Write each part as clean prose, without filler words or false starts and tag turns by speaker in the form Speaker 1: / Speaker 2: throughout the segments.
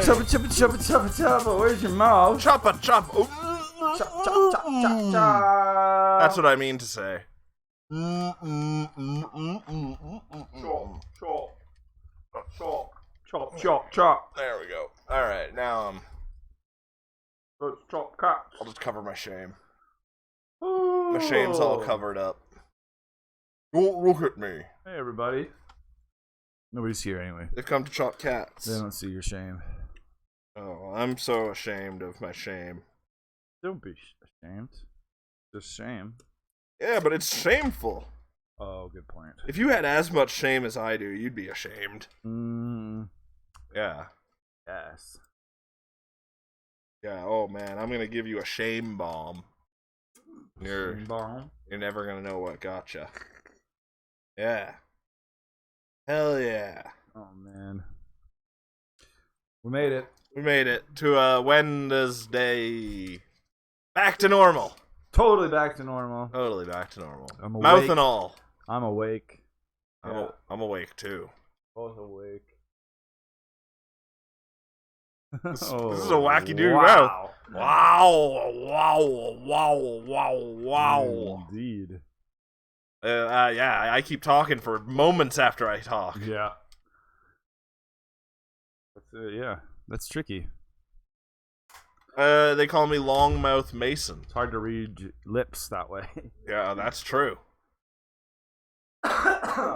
Speaker 1: Choppa. Where's your mouth?
Speaker 2: Choppa chop. Oh.
Speaker 1: Chop, chop, chop, chop, chop.
Speaker 2: That's what I mean to say.
Speaker 1: Chop.
Speaker 2: There we go. All right, now
Speaker 1: Let's chop cats.
Speaker 2: I'll just cover my shame. My shame's all covered up. Don't look at me.
Speaker 1: Hey, everybody. Nobody's here anyway.
Speaker 2: They've come to chop cats.
Speaker 1: They don't see your shame.
Speaker 2: Oh, I'm so ashamed of my shame.
Speaker 1: Don't be ashamed. Just shame.
Speaker 2: Yeah, but it's shameful.
Speaker 1: Oh, good point.
Speaker 2: If you had as much shame as I do, you'd be ashamed. Yeah.
Speaker 1: Yes.
Speaker 2: Yeah, oh man, I'm gonna give you a shame bomb. You're never gonna know what gotcha. Yeah. Hell yeah.
Speaker 1: Oh man. We made it.
Speaker 2: We made it to a Wednesday. Back to normal.
Speaker 1: Totally back to normal.
Speaker 2: Totally back to normal.
Speaker 1: I'm awake.
Speaker 2: Mouth and all.
Speaker 1: I'm awake.
Speaker 2: I'm awake too.
Speaker 1: Both awake.
Speaker 2: This is a wacky dude mouth. Wow.
Speaker 1: Indeed.
Speaker 2: Yeah, I keep talking for moments after I talk.
Speaker 1: Yeah. That's tricky.
Speaker 2: They call me Longmouth Mason.
Speaker 1: It's hard to read lips that way.
Speaker 2: Yeah, that's true.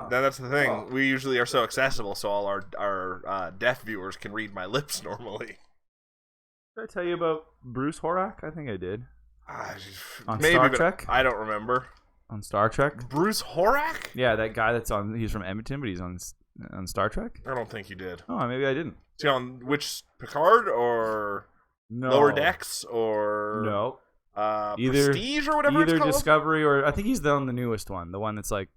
Speaker 2: That's the thing. We usually are so accessible, so all our deaf viewers can read my lips normally.
Speaker 1: Did I tell you about Bruce Horak? I think I did. On
Speaker 2: Maybe,
Speaker 1: Star Trek?
Speaker 2: I don't remember.
Speaker 1: On Star Trek?
Speaker 2: Bruce Horak?
Speaker 1: Yeah, that guy that's on. He's from Edmonton, but he's on Star Trek.
Speaker 2: I don't think you did.
Speaker 1: Oh, maybe I didn't.
Speaker 2: Is he on which Picard or Lower Decks or
Speaker 1: no?
Speaker 2: Either Prestige or whatever.
Speaker 1: Either
Speaker 2: it's called?
Speaker 1: Discovery or I think he's on the newest one, the one that's like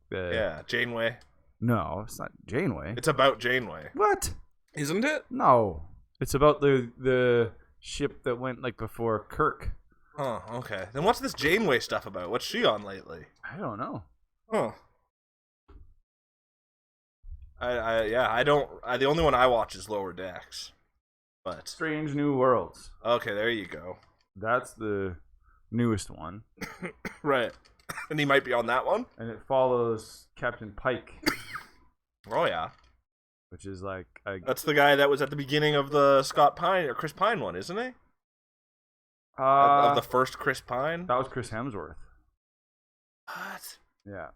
Speaker 2: Janeway.
Speaker 1: No, it's not Janeway.
Speaker 2: It's about Janeway.
Speaker 1: What?
Speaker 2: Isn't it?
Speaker 1: No, it's about the ship that went like before Kirk.
Speaker 2: Oh, okay. Then what's this Janeway stuff about? What's she on lately?
Speaker 1: I don't know.
Speaker 2: Huh. I don't. The only one I watch is Lower Decks. But
Speaker 1: Strange New Worlds.
Speaker 2: Okay, there you go.
Speaker 1: That's the newest one.
Speaker 2: Right. And he might be on that one.
Speaker 1: And it follows Captain Pike.
Speaker 2: Oh yeah.
Speaker 1: Which is like
Speaker 2: that's the guy that was at the beginning of the Scott Pine or Chris Pine one, isn't he? Of the first Chris Pine.
Speaker 1: That was Chris Hemsworth.
Speaker 2: What?
Speaker 1: Yeah.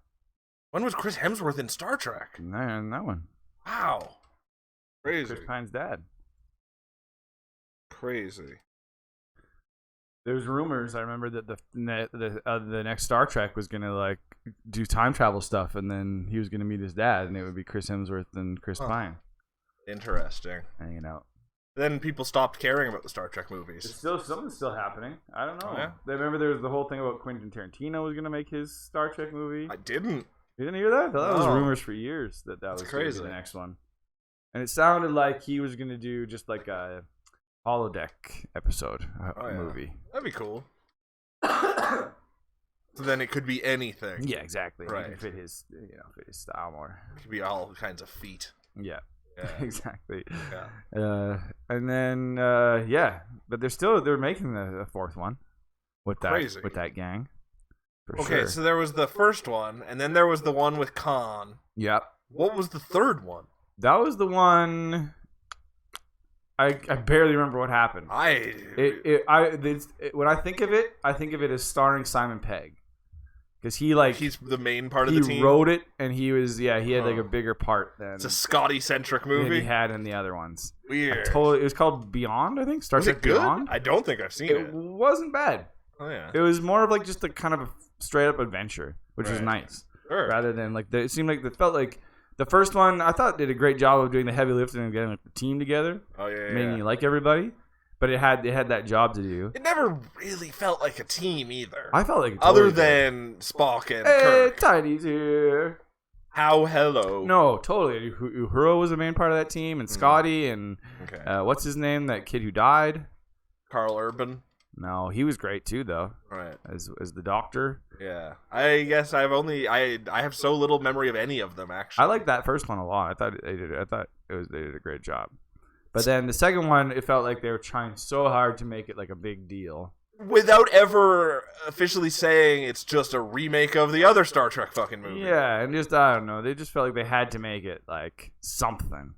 Speaker 2: When was Chris Hemsworth in Star Trek?
Speaker 1: Man, that one.
Speaker 2: Wow. Crazy.
Speaker 1: Chris Pine's dad.
Speaker 2: Crazy.
Speaker 1: There's rumors. I remember that the next Star Trek was gonna like do time travel stuff, and then he was gonna meet his dad, and it would be Chris Hemsworth and Chris Pine.
Speaker 2: Interesting.
Speaker 1: Hanging out.
Speaker 2: Then people stopped caring about the Star Trek movies.
Speaker 1: It's still something's still happening. I don't know.
Speaker 2: Oh, yeah?
Speaker 1: I remember there was the whole thing about Quentin Tarantino was gonna make his Star Trek movie.
Speaker 2: I didn't.
Speaker 1: You didn't hear that? That was rumors for years that was
Speaker 2: crazy.
Speaker 1: Gonna be the next one. And it sounded like he was gonna do just like a holodeck episode movie.
Speaker 2: That'd be cool. So then it could be anything.
Speaker 1: Yeah, exactly.
Speaker 2: Right.
Speaker 1: It could fit his style more.
Speaker 2: It could be all kinds of feet.
Speaker 1: Yeah.
Speaker 2: Yeah.
Speaker 1: Exactly.
Speaker 2: Yeah.
Speaker 1: And then but they're making a fourth one with that gang.
Speaker 2: Okay, so there was the first one, and then there was the one with Khan.
Speaker 1: Yep.
Speaker 2: What was the third one?
Speaker 1: That was the one. I barely remember what happened. When I think of it as starring Simon Pegg, because he's
Speaker 2: the main part of the team.
Speaker 1: He wrote it, and he had like a bigger part than
Speaker 2: it's a Scotty-centric movie
Speaker 1: he had in the other ones.
Speaker 2: Weird.
Speaker 1: It was called Beyond, I think. Star Trek Beyond.
Speaker 2: I don't think I've seen it.
Speaker 1: It wasn't bad.
Speaker 2: Oh yeah.
Speaker 1: It was more of like just a kind of a straight up adventure, which was nice.
Speaker 2: Sure.
Speaker 1: Rather than like it seemed like it felt like. The first one, I thought did a great job of doing the heavy lifting and getting the team together.
Speaker 2: Oh yeah,
Speaker 1: making you like everybody, but it had that job to do.
Speaker 2: It never really felt like a team either.
Speaker 1: I felt like
Speaker 2: other than Spock and Kirk.
Speaker 1: Tiny's here.
Speaker 2: Hello.
Speaker 1: No, totally. Uhura was the main part of that team, and Scotty, and what's his name? That kid who died.
Speaker 2: Carl Urban.
Speaker 1: No, he was great too, though.
Speaker 2: Right.
Speaker 1: As the doctor.
Speaker 2: Yeah. I guess I have so little memory of any of them actually.
Speaker 1: I like that first one a lot. I thought they did a great job. But then the second one, it felt like they were trying so hard to make it like a big deal.
Speaker 2: Without ever officially saying it's just a remake of the other Star Trek fucking movie.
Speaker 1: Yeah, and just, I don't know, they just felt like they had to make it like something.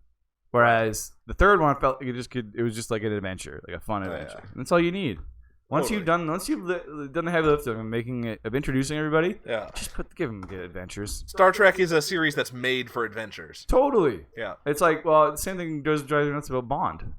Speaker 1: Whereas the third one felt like it was just like an adventure, like a fun adventure. And that's all you need. Once you've done the heavy lifting of introducing everybody, just give them good adventures.
Speaker 2: Star Trek is a series that's made for adventures.
Speaker 1: Totally.
Speaker 2: Yeah.
Speaker 1: It's like, well, the same thing drives me nuts about Bond.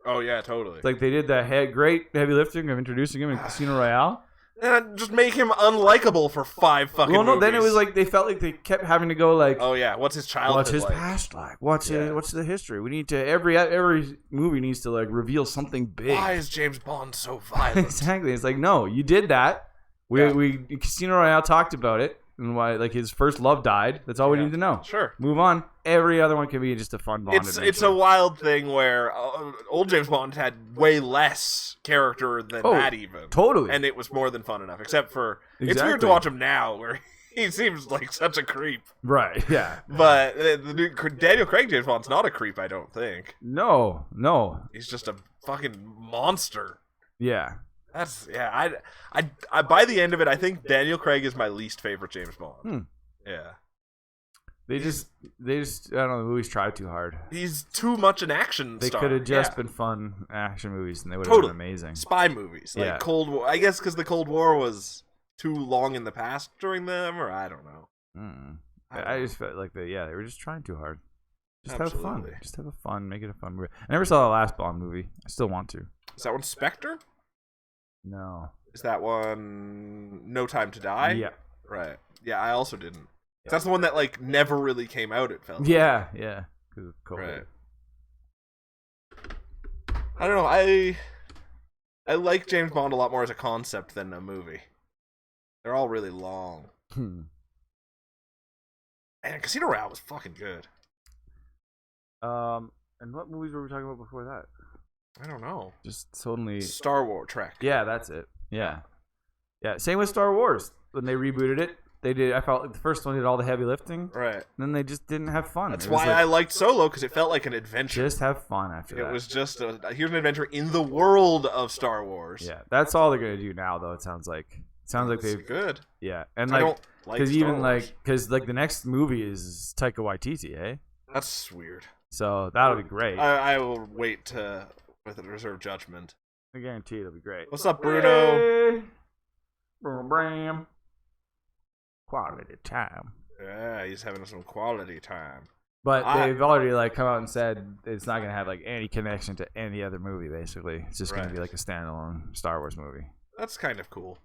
Speaker 2: Oh yeah, totally.
Speaker 1: It's like they did that great heavy lifting of introducing him in Casino Royale.
Speaker 2: And just make him unlikable for 5 fucking movies.
Speaker 1: Then it was like they felt like they kept having to go like,
Speaker 2: oh yeah, what's his childhood
Speaker 1: what's his past like? What's the history? We need to every movie needs to like reveal something big.
Speaker 2: Why is James Bond so violent?
Speaker 1: Exactly. It's like, no, you did that. We Casino Royale talked about it and why like his first love died. That's all we need to know.
Speaker 2: Sure.
Speaker 1: Move on. Every other one can be just a fun Bond adventure.
Speaker 2: It's a wild thing where old James Bond had way less character than that even.
Speaker 1: Totally.
Speaker 2: And it was more than fun enough. Except for it's weird to watch him now where he seems like such a creep.
Speaker 1: Right. Yeah.
Speaker 2: But the new Daniel Craig James Bond's not a creep, I don't think.
Speaker 1: No.
Speaker 2: He's just a fucking monster.
Speaker 1: Yeah.
Speaker 2: I by the end of it, I think Daniel Craig is my least favorite James Bond. Yeah.
Speaker 1: They just I don't know, the movies try too hard.
Speaker 2: He's too much an action
Speaker 1: star. They could have just been fun action movies and they would have been amazing.
Speaker 2: Spy movies. Like Cold War. I guess because the Cold War was too long in the past during them, or I don't know.
Speaker 1: I just felt like they were just trying too hard. Just have fun. Just have fun. Make it a fun movie. I never saw the last Bond movie. I still want to.
Speaker 2: Is that one Spectre?
Speaker 1: No.
Speaker 2: Is that one No Time to Die?
Speaker 1: Yeah.
Speaker 2: Right. Yeah, I also didn't. Yeah. That's the one that like never really came out, it felt.
Speaker 1: Yeah, yeah. Because of COVID.
Speaker 2: Right. I don't know. I like James Bond a lot more as a concept than a movie. They're all really long. And Casino Royale was fucking good.
Speaker 1: And what movies were we talking about before that?
Speaker 2: I don't know.
Speaker 1: Just totally
Speaker 2: Star Wars Trek.
Speaker 1: Yeah, that's it. Yeah. Yeah. Same with Star Wars. When they rebooted it, I felt like the first one did all the heavy lifting.
Speaker 2: Right.
Speaker 1: And then they just didn't have fun.
Speaker 2: That's why I liked Solo, because it felt like an adventure.
Speaker 1: Just have fun after that.
Speaker 2: It was just here's an adventure in the world of Star Wars.
Speaker 1: Yeah. That's all they're gonna do now, though. It sounds like they've
Speaker 2: good.
Speaker 1: Yeah. And
Speaker 2: I don't like
Speaker 1: because even
Speaker 2: Wars.
Speaker 1: because the next movie is Taika Waititi, eh?
Speaker 2: That's weird.
Speaker 1: So that'll be great.
Speaker 2: I will wait with a reserved judgment.
Speaker 1: I guarantee it'll be great.
Speaker 2: What's up, Bruno?
Speaker 1: Bram. Quality time.
Speaker 2: Yeah, he's having some quality time.
Speaker 1: But they've already come out and said it's not gonna have any connection to any other movie. Basically, it's just gonna be like a standalone Star Wars movie.
Speaker 2: That's kind of cool.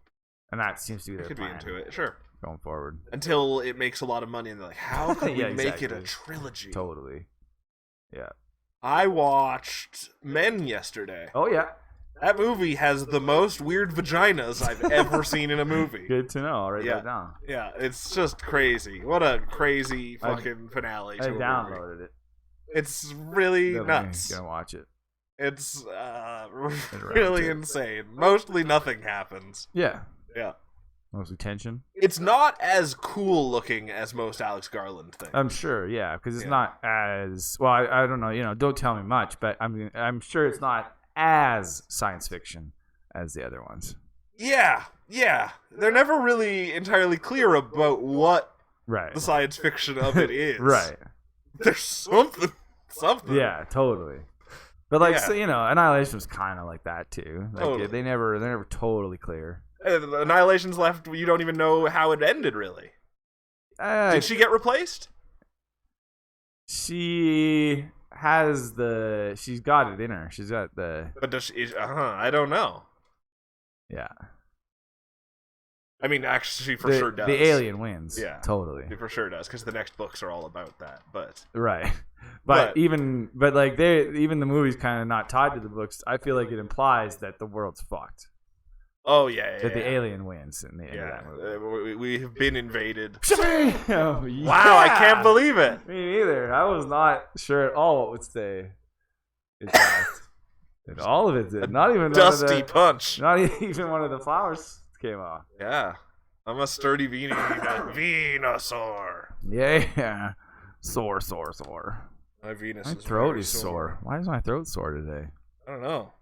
Speaker 1: And that seems to be their plan.
Speaker 2: Could be into it, sure.
Speaker 1: Going forward,
Speaker 2: until it makes a lot of money, and they're like, "How can we make it a trilogy?"
Speaker 1: Totally. Yeah.
Speaker 2: I watched Men yesterday.
Speaker 1: Oh yeah.
Speaker 2: That movie has the most weird vaginas I've ever seen in a movie.
Speaker 1: Good to know. I'll write that down.
Speaker 2: Yeah, it's just crazy. What a crazy fucking finale to a movie. I downloaded it. It's really nuts.
Speaker 1: Gonna watch it.
Speaker 2: It's really insane. Mostly nothing happens.
Speaker 1: Yeah.
Speaker 2: Yeah.
Speaker 1: Mostly tension.
Speaker 2: It's not as cool looking as most Alex Garland things.
Speaker 1: I'm sure, yeah, because it's not as well. I don't know. Don't tell me much, but I'm sure it's not as science fiction as the other ones.
Speaker 2: Yeah. They're never really entirely clear about what the science fiction of it is.
Speaker 1: Right.
Speaker 2: There's something.
Speaker 1: Yeah, totally. But Annihilation was kind of like that too. Totally. They're never totally clear.
Speaker 2: Annihilation's left. You don't even know how it ended, really. Did she get replaced?
Speaker 1: She has she's got it in her. She's got the.
Speaker 2: But does she? I don't know.
Speaker 1: Yeah.
Speaker 2: I mean, actually, she for sure does.
Speaker 1: The alien wins.
Speaker 2: Yeah,
Speaker 1: totally.
Speaker 2: She for sure does, because the next books are all about that. But
Speaker 1: right. But even the movie's kind of not tied to the books. I feel like it implies that the world's fucked.
Speaker 2: Oh yeah.
Speaker 1: That the alien wins in the end of that movie.
Speaker 2: We have been invaded.
Speaker 1: Wow,
Speaker 2: I can't believe it.
Speaker 1: Me neither. I was not sure at all what would stay. And all of it did. Not even
Speaker 2: dusty punch.
Speaker 1: Not even one of the flowers came off.
Speaker 2: Yeah, I'm a sturdy Venusaur.
Speaker 1: Yeah. Sore.
Speaker 2: My Venus
Speaker 1: My
Speaker 2: is
Speaker 1: throat
Speaker 2: very
Speaker 1: is sore. Why is my throat sore today?
Speaker 2: I don't know.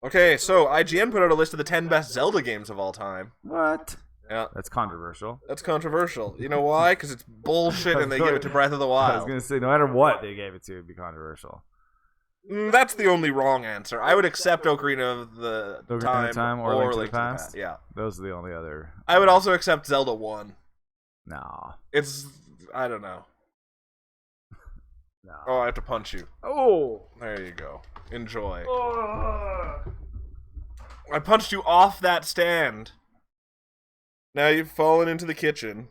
Speaker 2: Okay, so IGN put out a list of the 10 best Zelda games of all time.
Speaker 1: What?
Speaker 2: Yeah.
Speaker 1: That's controversial.
Speaker 2: That's controversial. You know why? Because it's bullshit and they give it to Breath of the Wild.
Speaker 1: I was going to say, no matter what they gave it to, it'd be controversial.
Speaker 2: That's the only wrong answer. I would accept Ocarina of the Time or Link to the Past. Yeah.
Speaker 1: Those are the only other...
Speaker 2: I would also accept Zelda 1.
Speaker 1: No.
Speaker 2: It's... I don't know.
Speaker 1: No.
Speaker 2: Oh, I have to punch you.
Speaker 1: Oh!
Speaker 2: There you go. Enjoy.
Speaker 1: Oh.
Speaker 2: I punched you off that stand. Now you've fallen into the kitchen.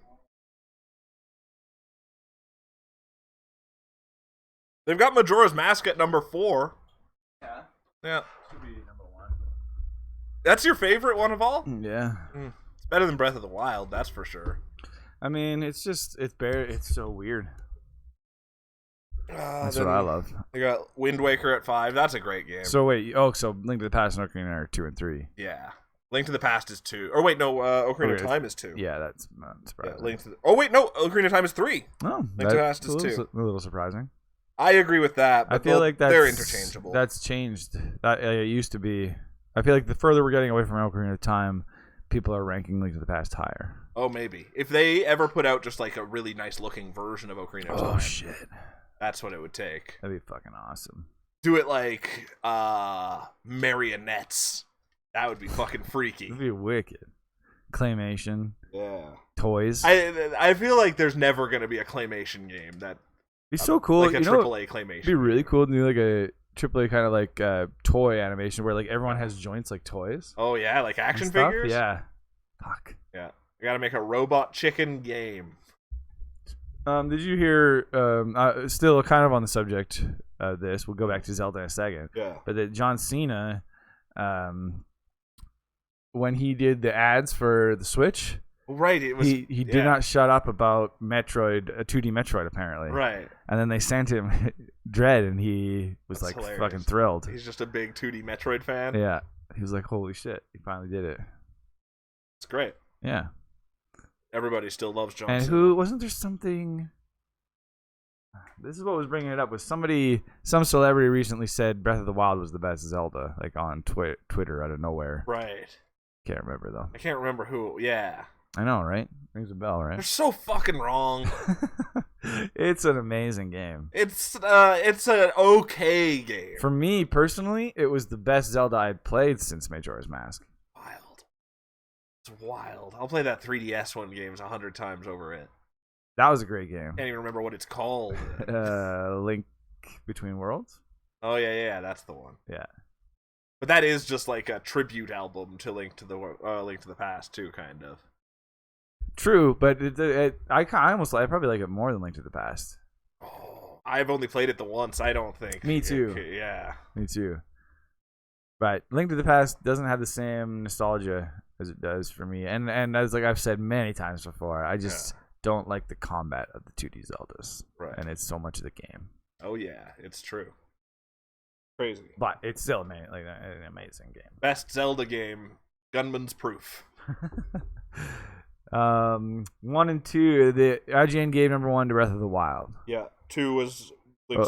Speaker 2: They've got Majora's Mask at number 4.
Speaker 1: Yeah.
Speaker 2: Yeah.
Speaker 1: Should be number 1.
Speaker 2: That's your favorite one of all?
Speaker 1: Yeah.
Speaker 2: It's better than Breath of the Wild, that's for sure.
Speaker 1: I mean, it's so weird. That's
Speaker 2: Then
Speaker 1: what I love.
Speaker 2: They got Wind Waker at 5. That's a great game.
Speaker 1: So wait, so Link to the Past and Ocarina are 2 and 3.
Speaker 2: Yeah. Link to the Past is 2. Or wait, no, Ocarina of Time is 2.
Speaker 1: Yeah, that's not surprising.
Speaker 2: Yeah, oh wait, no, Ocarina of Time is 3.
Speaker 1: Oh,
Speaker 2: Link to the Past is 2.
Speaker 1: A little surprising.
Speaker 2: I agree with that, but
Speaker 1: I feel like
Speaker 2: they're interchangeable.
Speaker 1: That's changed. That it used to be. I feel like the further we're getting away from Ocarina of Time, people are ranking Link to the Past higher.
Speaker 2: Oh, maybe. If they ever put out just like a really nice looking version of Ocarina of Time.
Speaker 1: Oh shit.
Speaker 2: That's what it would take.
Speaker 1: That'd be fucking awesome.
Speaker 2: Do it like marionettes. That would be fucking freaky.
Speaker 1: That'd be wicked. Claymation.
Speaker 2: Yeah.
Speaker 1: Toys.
Speaker 2: I feel like there's never gonna be a claymation game that.
Speaker 1: Be so cool.
Speaker 2: Like a AAA claymation.
Speaker 1: It'd be really cool to do like a AAA kind of like toy animation where like everyone has joints like toys.
Speaker 2: Oh yeah, like action figures.
Speaker 1: Yeah. Fuck.
Speaker 2: Yeah. We gotta make a robot chicken game.
Speaker 1: Did you hear? Still kind of on the subject of this. We'll go back to Zelda in a second.
Speaker 2: Yeah.
Speaker 1: But that John Cena, when he did the ads for the Switch,
Speaker 2: right? It was
Speaker 1: he did not shut up about Metroid, a 2D Metroid apparently.
Speaker 2: Right.
Speaker 1: And then they sent him Dread, and he was like
Speaker 2: hilarious.
Speaker 1: fucking thrilled.
Speaker 2: He's just a big 2D Metroid fan.
Speaker 1: Yeah. He was like, "Holy shit! He finally did it."
Speaker 2: It's great.
Speaker 1: Yeah.
Speaker 2: Everybody still loves John
Speaker 1: And
Speaker 2: Cena.
Speaker 1: who wasn't there something? This is what was bringing it up. Was some celebrity recently said Breath of the Wild was the best Zelda, like on Twitter out of nowhere.
Speaker 2: Right.
Speaker 1: Can't remember though.
Speaker 2: I can't remember who. Yeah.
Speaker 1: I know, right? Rings a bell, right?
Speaker 2: They're so fucking wrong.
Speaker 1: It's an amazing game.
Speaker 2: It's an okay game.
Speaker 1: For me personally, it was the best Zelda I'd played since Majora's Mask.
Speaker 2: Wild. It's wild. I'll play that 3DS one games 100 times over it.
Speaker 1: That was a great game.
Speaker 2: Can't even remember what it's called.
Speaker 1: Link Between Worlds?
Speaker 2: Oh yeah, that's the one.
Speaker 1: Yeah.
Speaker 2: But that is just like a tribute album to Link to the Past too, kind of.
Speaker 1: True, but I probably like it more than Link to the Past.
Speaker 2: Oh, I've only played it the once. I don't think.
Speaker 1: Me too.
Speaker 2: Yeah.
Speaker 1: Me too. But Link to the Past doesn't have the same nostalgia as it does for me, and as like I've said many times before, I just don't like the combat of the 2D Zeldas.
Speaker 2: Right.
Speaker 1: And it's so much of the game.
Speaker 2: Oh yeah, it's true. Crazy.
Speaker 1: But it's still an amazing game.
Speaker 2: Best Zelda game, Gunman's Proof.
Speaker 1: 1 and 2, the IGN gave number 1 to Breath of the Wild.
Speaker 2: Yeah, 2 was Link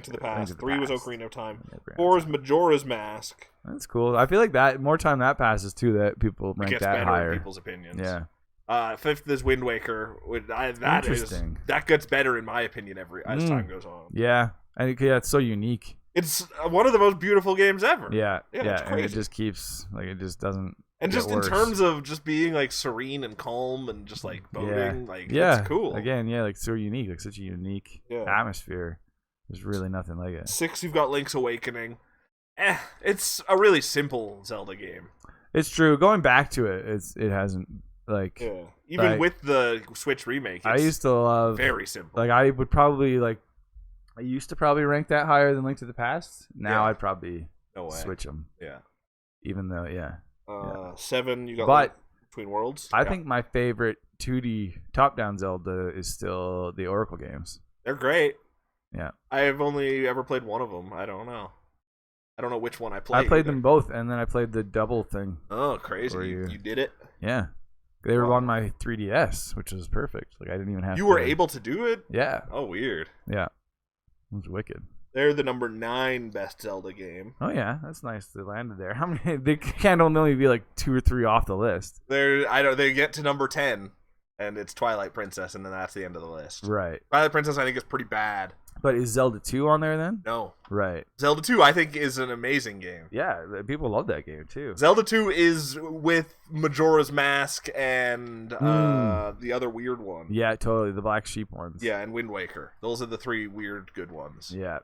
Speaker 2: to the Past. 3 was Ocarina of Time. 4 is Majora's Mask.
Speaker 1: That's cool. I feel like that more time that passes too, that people rank
Speaker 2: gets
Speaker 1: that
Speaker 2: better
Speaker 1: higher.
Speaker 2: in people's opinions.
Speaker 1: Yeah.
Speaker 2: 5th is Wind Waker. That gets better in my opinion as time goes on.
Speaker 1: Yeah, it's so unique.
Speaker 2: It's one of the most beautiful games ever.
Speaker 1: Yeah,
Speaker 2: it's
Speaker 1: and it just keeps it just doesn't.
Speaker 2: And just
Speaker 1: worse.
Speaker 2: in terms of just being like serene and calm and just like boating, it's cool.
Speaker 1: Again, like so unique, like such a unique atmosphere. There's really nothing like it.
Speaker 2: 6, you've got Link's Awakening. It's a really simple Zelda game.
Speaker 1: It's true. Going back to it, it hasn't like
Speaker 2: even with the Switch remake.
Speaker 1: I used to love
Speaker 2: very simple.
Speaker 1: Like I would probably I used to probably rank that higher than Link to the Past. Now I'd probably switch them.
Speaker 2: Yeah.
Speaker 1: Even though
Speaker 2: 7, you got
Speaker 1: Link
Speaker 2: Between Worlds.
Speaker 1: I think my favorite 2D top-down Zelda is still the Oracle games.
Speaker 2: They're great.
Speaker 1: Yeah.
Speaker 2: I've only ever played one of them. I don't know which one I played.
Speaker 1: I played them both, and then I played the double thing.
Speaker 2: Oh, crazy. You did it?
Speaker 1: Yeah. They were on my 3DS, which was perfect. Like I didn't even have
Speaker 2: You were able to do it?
Speaker 1: Yeah.
Speaker 2: Oh, weird.
Speaker 1: Yeah. It was wicked.
Speaker 2: They're the number 9 best Zelda game.
Speaker 1: Oh yeah, that's nice. They landed there. How many? They can't only be like 2 or 3 off the list.
Speaker 2: They get to number 10, and it's Twilight Princess, and then that's the end of the list.
Speaker 1: Right.
Speaker 2: Twilight Princess, I think, is pretty bad.
Speaker 1: But is Zelda 2 on there then?
Speaker 2: No.
Speaker 1: Right.
Speaker 2: Zelda 2, I think, is an amazing game.
Speaker 1: Yeah, people love that game too.
Speaker 2: Zelda 2 is with Majora's Mask and the other weird one.
Speaker 1: Yeah, totally. The Black Sheep ones.
Speaker 2: Yeah, and Wind Waker. Those are the 3 weird good ones.
Speaker 1: Yeah.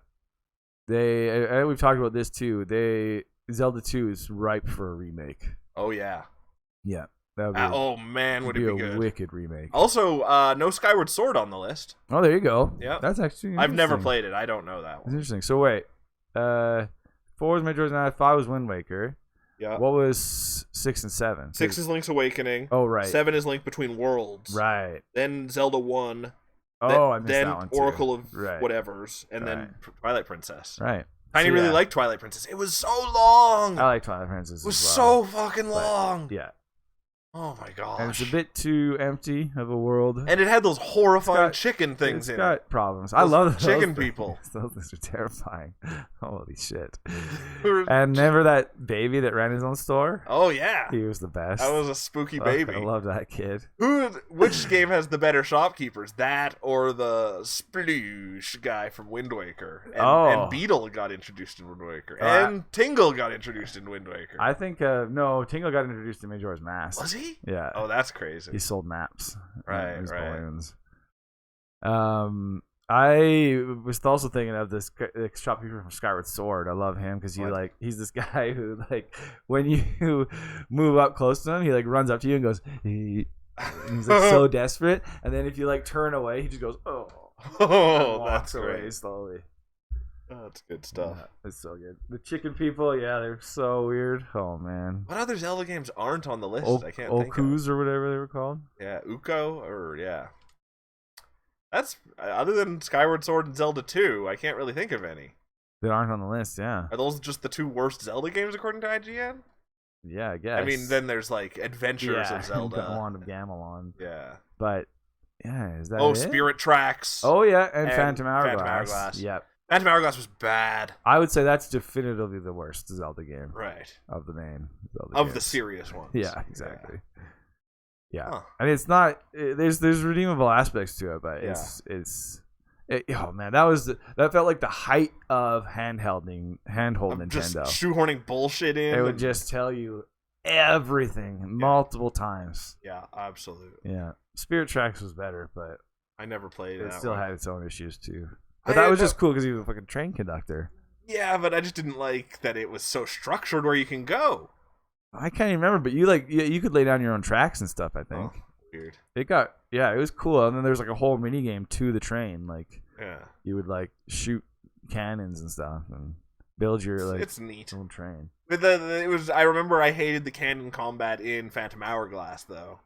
Speaker 1: We've talked about this too. Zelda 2 is ripe for a remake.
Speaker 2: Oh, yeah.
Speaker 1: Yeah. That would be
Speaker 2: would it be good.
Speaker 1: A wicked remake.
Speaker 2: Also, no Skyward Sword on the list.
Speaker 1: Oh, there you go.
Speaker 2: Yeah.
Speaker 1: That's actually
Speaker 2: I've never played it. I don't know that one.
Speaker 1: It's interesting. So, wait. 4 was Majora's Mask, 5 was Wind Waker.
Speaker 2: Yeah.
Speaker 1: What was 6 and 7?
Speaker 2: 6 is Link's Awakening.
Speaker 1: Oh, right.
Speaker 2: 7 is Link Between Worlds.
Speaker 1: Right.
Speaker 2: Then Zelda 1.
Speaker 1: Oh, I missed that one too.
Speaker 2: Oracle of Whatevers. And then Twilight Princess.
Speaker 1: Right.
Speaker 2: Tiny really liked Twilight Princess. It was so long.
Speaker 1: I like Twilight Princess.
Speaker 2: It was so fucking long.
Speaker 1: Yeah.
Speaker 2: Oh my gosh.
Speaker 1: And it's a bit too empty of a world.
Speaker 2: And it had those horrifying chicken things in it. It's got
Speaker 1: problems. I love those
Speaker 2: chicken people.
Speaker 1: Those things are terrifying. Holy shit. And remember that baby that ran his own store?
Speaker 2: Oh, yeah.
Speaker 1: He was the best.
Speaker 2: That was a spooky baby.
Speaker 1: I love that kid.
Speaker 2: Which game has the better shopkeepers? That or the Sploosh guy from Wind Waker? And Beetle got introduced in Wind Waker. And Tingle got introduced in Wind Waker.
Speaker 1: I think, no, Tingle got introduced in Majora's Mask.
Speaker 2: Was he?
Speaker 1: Yeah.
Speaker 2: Oh, that's crazy.
Speaker 1: He sold maps.
Speaker 2: Right.
Speaker 1: Balloons. I was also thinking of this shopkeeper from Skyward Sword. I love him because he's this guy who when you move up close to him, he runs up to you and goes, and he's so desperate. And then if you turn away, he just goes,
Speaker 2: that's
Speaker 1: away
Speaker 2: great.
Speaker 1: Slowly.
Speaker 2: Oh, that's good stuff. Yeah,
Speaker 1: it's so good. The chicken people, they're so weird. Oh man.
Speaker 2: What other Zelda games aren't on the list? I can't think of.
Speaker 1: Okus or whatever they were called.
Speaker 2: Yeah, That's other than Skyward Sword and Zelda 2, I can't really think of any.
Speaker 1: That aren't on the list, yeah.
Speaker 2: Are those just the 2 worst Zelda games according to IGN?
Speaker 1: Yeah, I guess.
Speaker 2: I mean, then there's Adventures of Zelda.
Speaker 1: Wand of Gamelon.
Speaker 2: Yeah.
Speaker 1: But is that
Speaker 2: it? Spirit Tracks.
Speaker 1: Oh yeah, and Phantom Hourglass. Yep.
Speaker 2: Phantom Hourglass was bad.
Speaker 1: I would say that's definitively the worst Zelda game.
Speaker 2: Right.
Speaker 1: Of the main Zelda
Speaker 2: games.
Speaker 1: The
Speaker 2: serious ones.
Speaker 1: Yeah, exactly. Yeah. And it's not there's redeemable aspects to it, but oh man, that felt like the height of handholding Nintendo.
Speaker 2: Just shoehorning bullshit in.
Speaker 1: It would just tell you everything multiple times.
Speaker 2: Yeah, absolutely.
Speaker 1: Yeah. Spirit Tracks was better, but
Speaker 2: I never played it.
Speaker 1: It still had its own issues too. But that was just cool because he was a fucking train conductor. Yeah,
Speaker 2: but I just didn't like that it was so structured where you can go.
Speaker 1: I can't even remember, but you could lay down your own tracks and stuff, I think.
Speaker 2: Oh, weird.
Speaker 1: It was cool. And then there's a whole mini game to the train. You would shoot cannons and stuff and build your
Speaker 2: it's neat.
Speaker 1: own train.
Speaker 2: But I remember I hated the cannon combat in Phantom Hourglass though.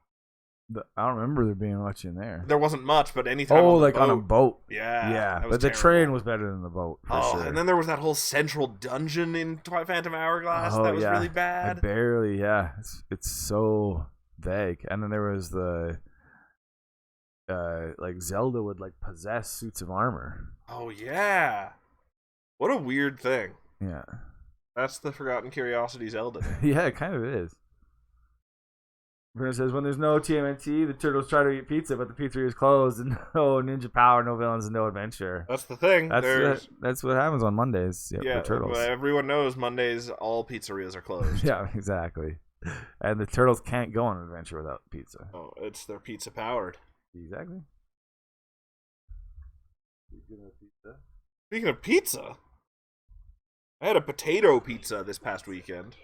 Speaker 1: I don't remember there being much in there.
Speaker 2: There wasn't much, but anytime
Speaker 1: on a boat.
Speaker 2: Yeah.
Speaker 1: But the train was better than the boat, for sure.
Speaker 2: And then there was that whole central dungeon in Phantom Hourglass that was really bad.
Speaker 1: It's so vague. And then there was the Zelda would possess suits of armor.
Speaker 2: Oh yeah. What a weird thing.
Speaker 1: Yeah.
Speaker 2: That's the Forgotten Curiosity Zelda.
Speaker 1: Yeah, it kind of is. Bruno says, when there's no TMNT, the turtles try to eat pizza, but the pizzeria is closed, and no ninja power, no villains, and no adventure.
Speaker 2: That's the thing.
Speaker 1: That's what happens on Mondays. For turtles.
Speaker 2: Well, everyone knows Mondays all pizzerias are closed.
Speaker 1: Yeah, exactly. And the turtles can't go on an adventure without pizza.
Speaker 2: Oh, it's their pizza powered.
Speaker 1: Exactly.
Speaker 2: Speaking of pizza, I had a potato pizza this past weekend.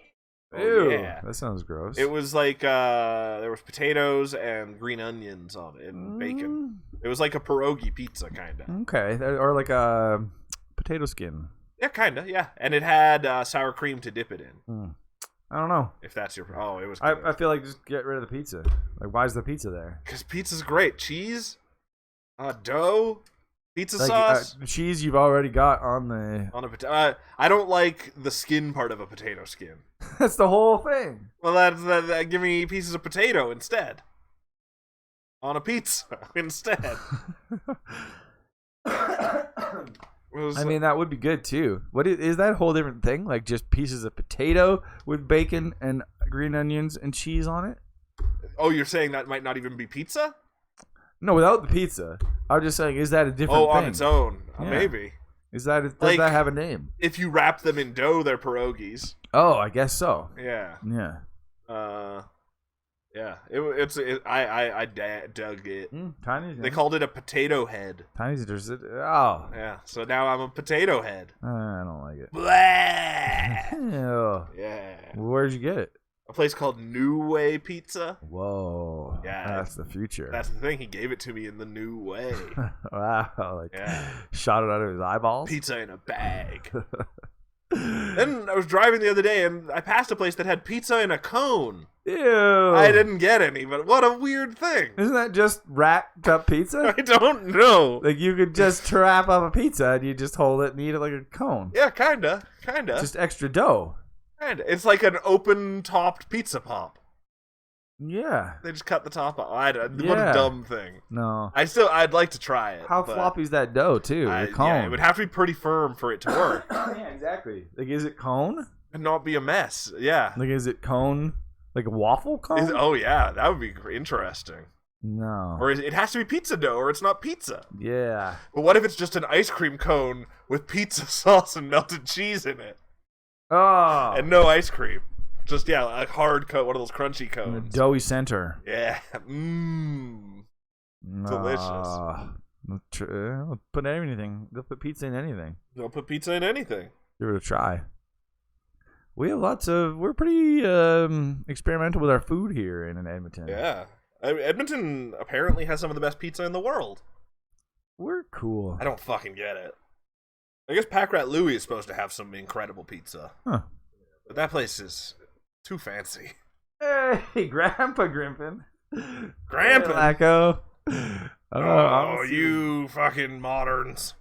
Speaker 1: Ew, yeah. That sounds gross.
Speaker 2: It was there was potatoes and green onions on it and bacon. It was like a pierogi pizza, kind of.
Speaker 1: Okay, or like a potato skin.
Speaker 2: Yeah, kind of, yeah. And it had sour cream to dip it in.
Speaker 1: I don't know.
Speaker 2: If that's your... Oh, it was
Speaker 1: good. I feel like just get rid of the pizza. Why is the pizza there?
Speaker 2: Because pizza's great. Cheese, dough... Pizza sauce,
Speaker 1: cheese you've already got on
Speaker 2: a potato. I don't like the skin part of a potato skin.
Speaker 1: That's the whole thing.
Speaker 2: Well, that give me pieces of potato instead. On a pizza instead.
Speaker 1: I mean, that would be good too. What is that a whole different thing? Like just pieces of potato with bacon and green onions and cheese on it?
Speaker 2: Oh, you're saying that might not even be pizza?
Speaker 1: No, without the pizza. I'm just saying, is that a different thing?
Speaker 2: Oh, on its own. Yeah. Maybe.
Speaker 1: Does that have a name?
Speaker 2: If you wrap them in dough, they're pierogies.
Speaker 1: Oh, I guess so.
Speaker 2: Yeah.
Speaker 1: Yeah.
Speaker 2: Yeah. I dug it.
Speaker 1: Tiny's.
Speaker 2: They called it a potato head.
Speaker 1: Tiny's just oh.
Speaker 2: Yeah. So now I'm a potato head.
Speaker 1: I don't like it.
Speaker 2: Blah! Yeah.
Speaker 1: Where'd you get it?
Speaker 2: A place called New Way Pizza.
Speaker 1: Whoa.
Speaker 2: Yeah.
Speaker 1: That's the future.
Speaker 2: That's the thing. He gave it to me in the new way.
Speaker 1: Wow. Shot it out of his eyeballs?
Speaker 2: Pizza in a bag. Then I was driving the other day and I passed a place that had pizza in a cone.
Speaker 1: Ew.
Speaker 2: I didn't get any, but what a weird thing.
Speaker 1: Isn't that just wrapped up pizza?
Speaker 2: I don't know.
Speaker 1: Like you could just wrap up a pizza and you just hold it and eat it like a cone.
Speaker 2: Yeah, kinda.
Speaker 1: Just extra dough.
Speaker 2: It's like an open-topped pizza pop.
Speaker 1: Yeah.
Speaker 2: They just cut the top off. What a dumb thing.
Speaker 1: No.
Speaker 2: I'd like to try it.
Speaker 1: How floppy's that dough, too? The cone.
Speaker 2: Yeah, it would have to be pretty firm for it to work.
Speaker 1: Yeah, exactly. Like, is it cone?
Speaker 2: And not be a mess. Yeah.
Speaker 1: Like, is it cone? Like a waffle cone?
Speaker 2: Oh, yeah. That would be interesting.
Speaker 1: No.
Speaker 2: Or it has to be pizza dough or it's not pizza.
Speaker 1: Yeah.
Speaker 2: But what if it's just an ice cream cone with pizza sauce and melted cheese in it?
Speaker 1: Oh.
Speaker 2: And no ice cream. Just, a hard coat, one of those crunchy cones.
Speaker 1: And a doughy center.
Speaker 2: Yeah. Mmm. Delicious.
Speaker 1: They'll put anything. They'll put pizza in anything.
Speaker 2: They'll put pizza in anything.
Speaker 1: Give it a try. We have we're pretty experimental with our food here in Edmonton.
Speaker 2: Yeah. Edmonton apparently has some of the best pizza in the world.
Speaker 1: We're cool.
Speaker 2: I don't fucking get it. I guess Pack Rat Louie is supposed to have some incredible pizza.
Speaker 1: Huh.
Speaker 2: But that place is too fancy.
Speaker 1: Hey, Grandpa Grimpen.
Speaker 2: Grampen?
Speaker 1: Lacko.
Speaker 2: Oh, you fucking moderns.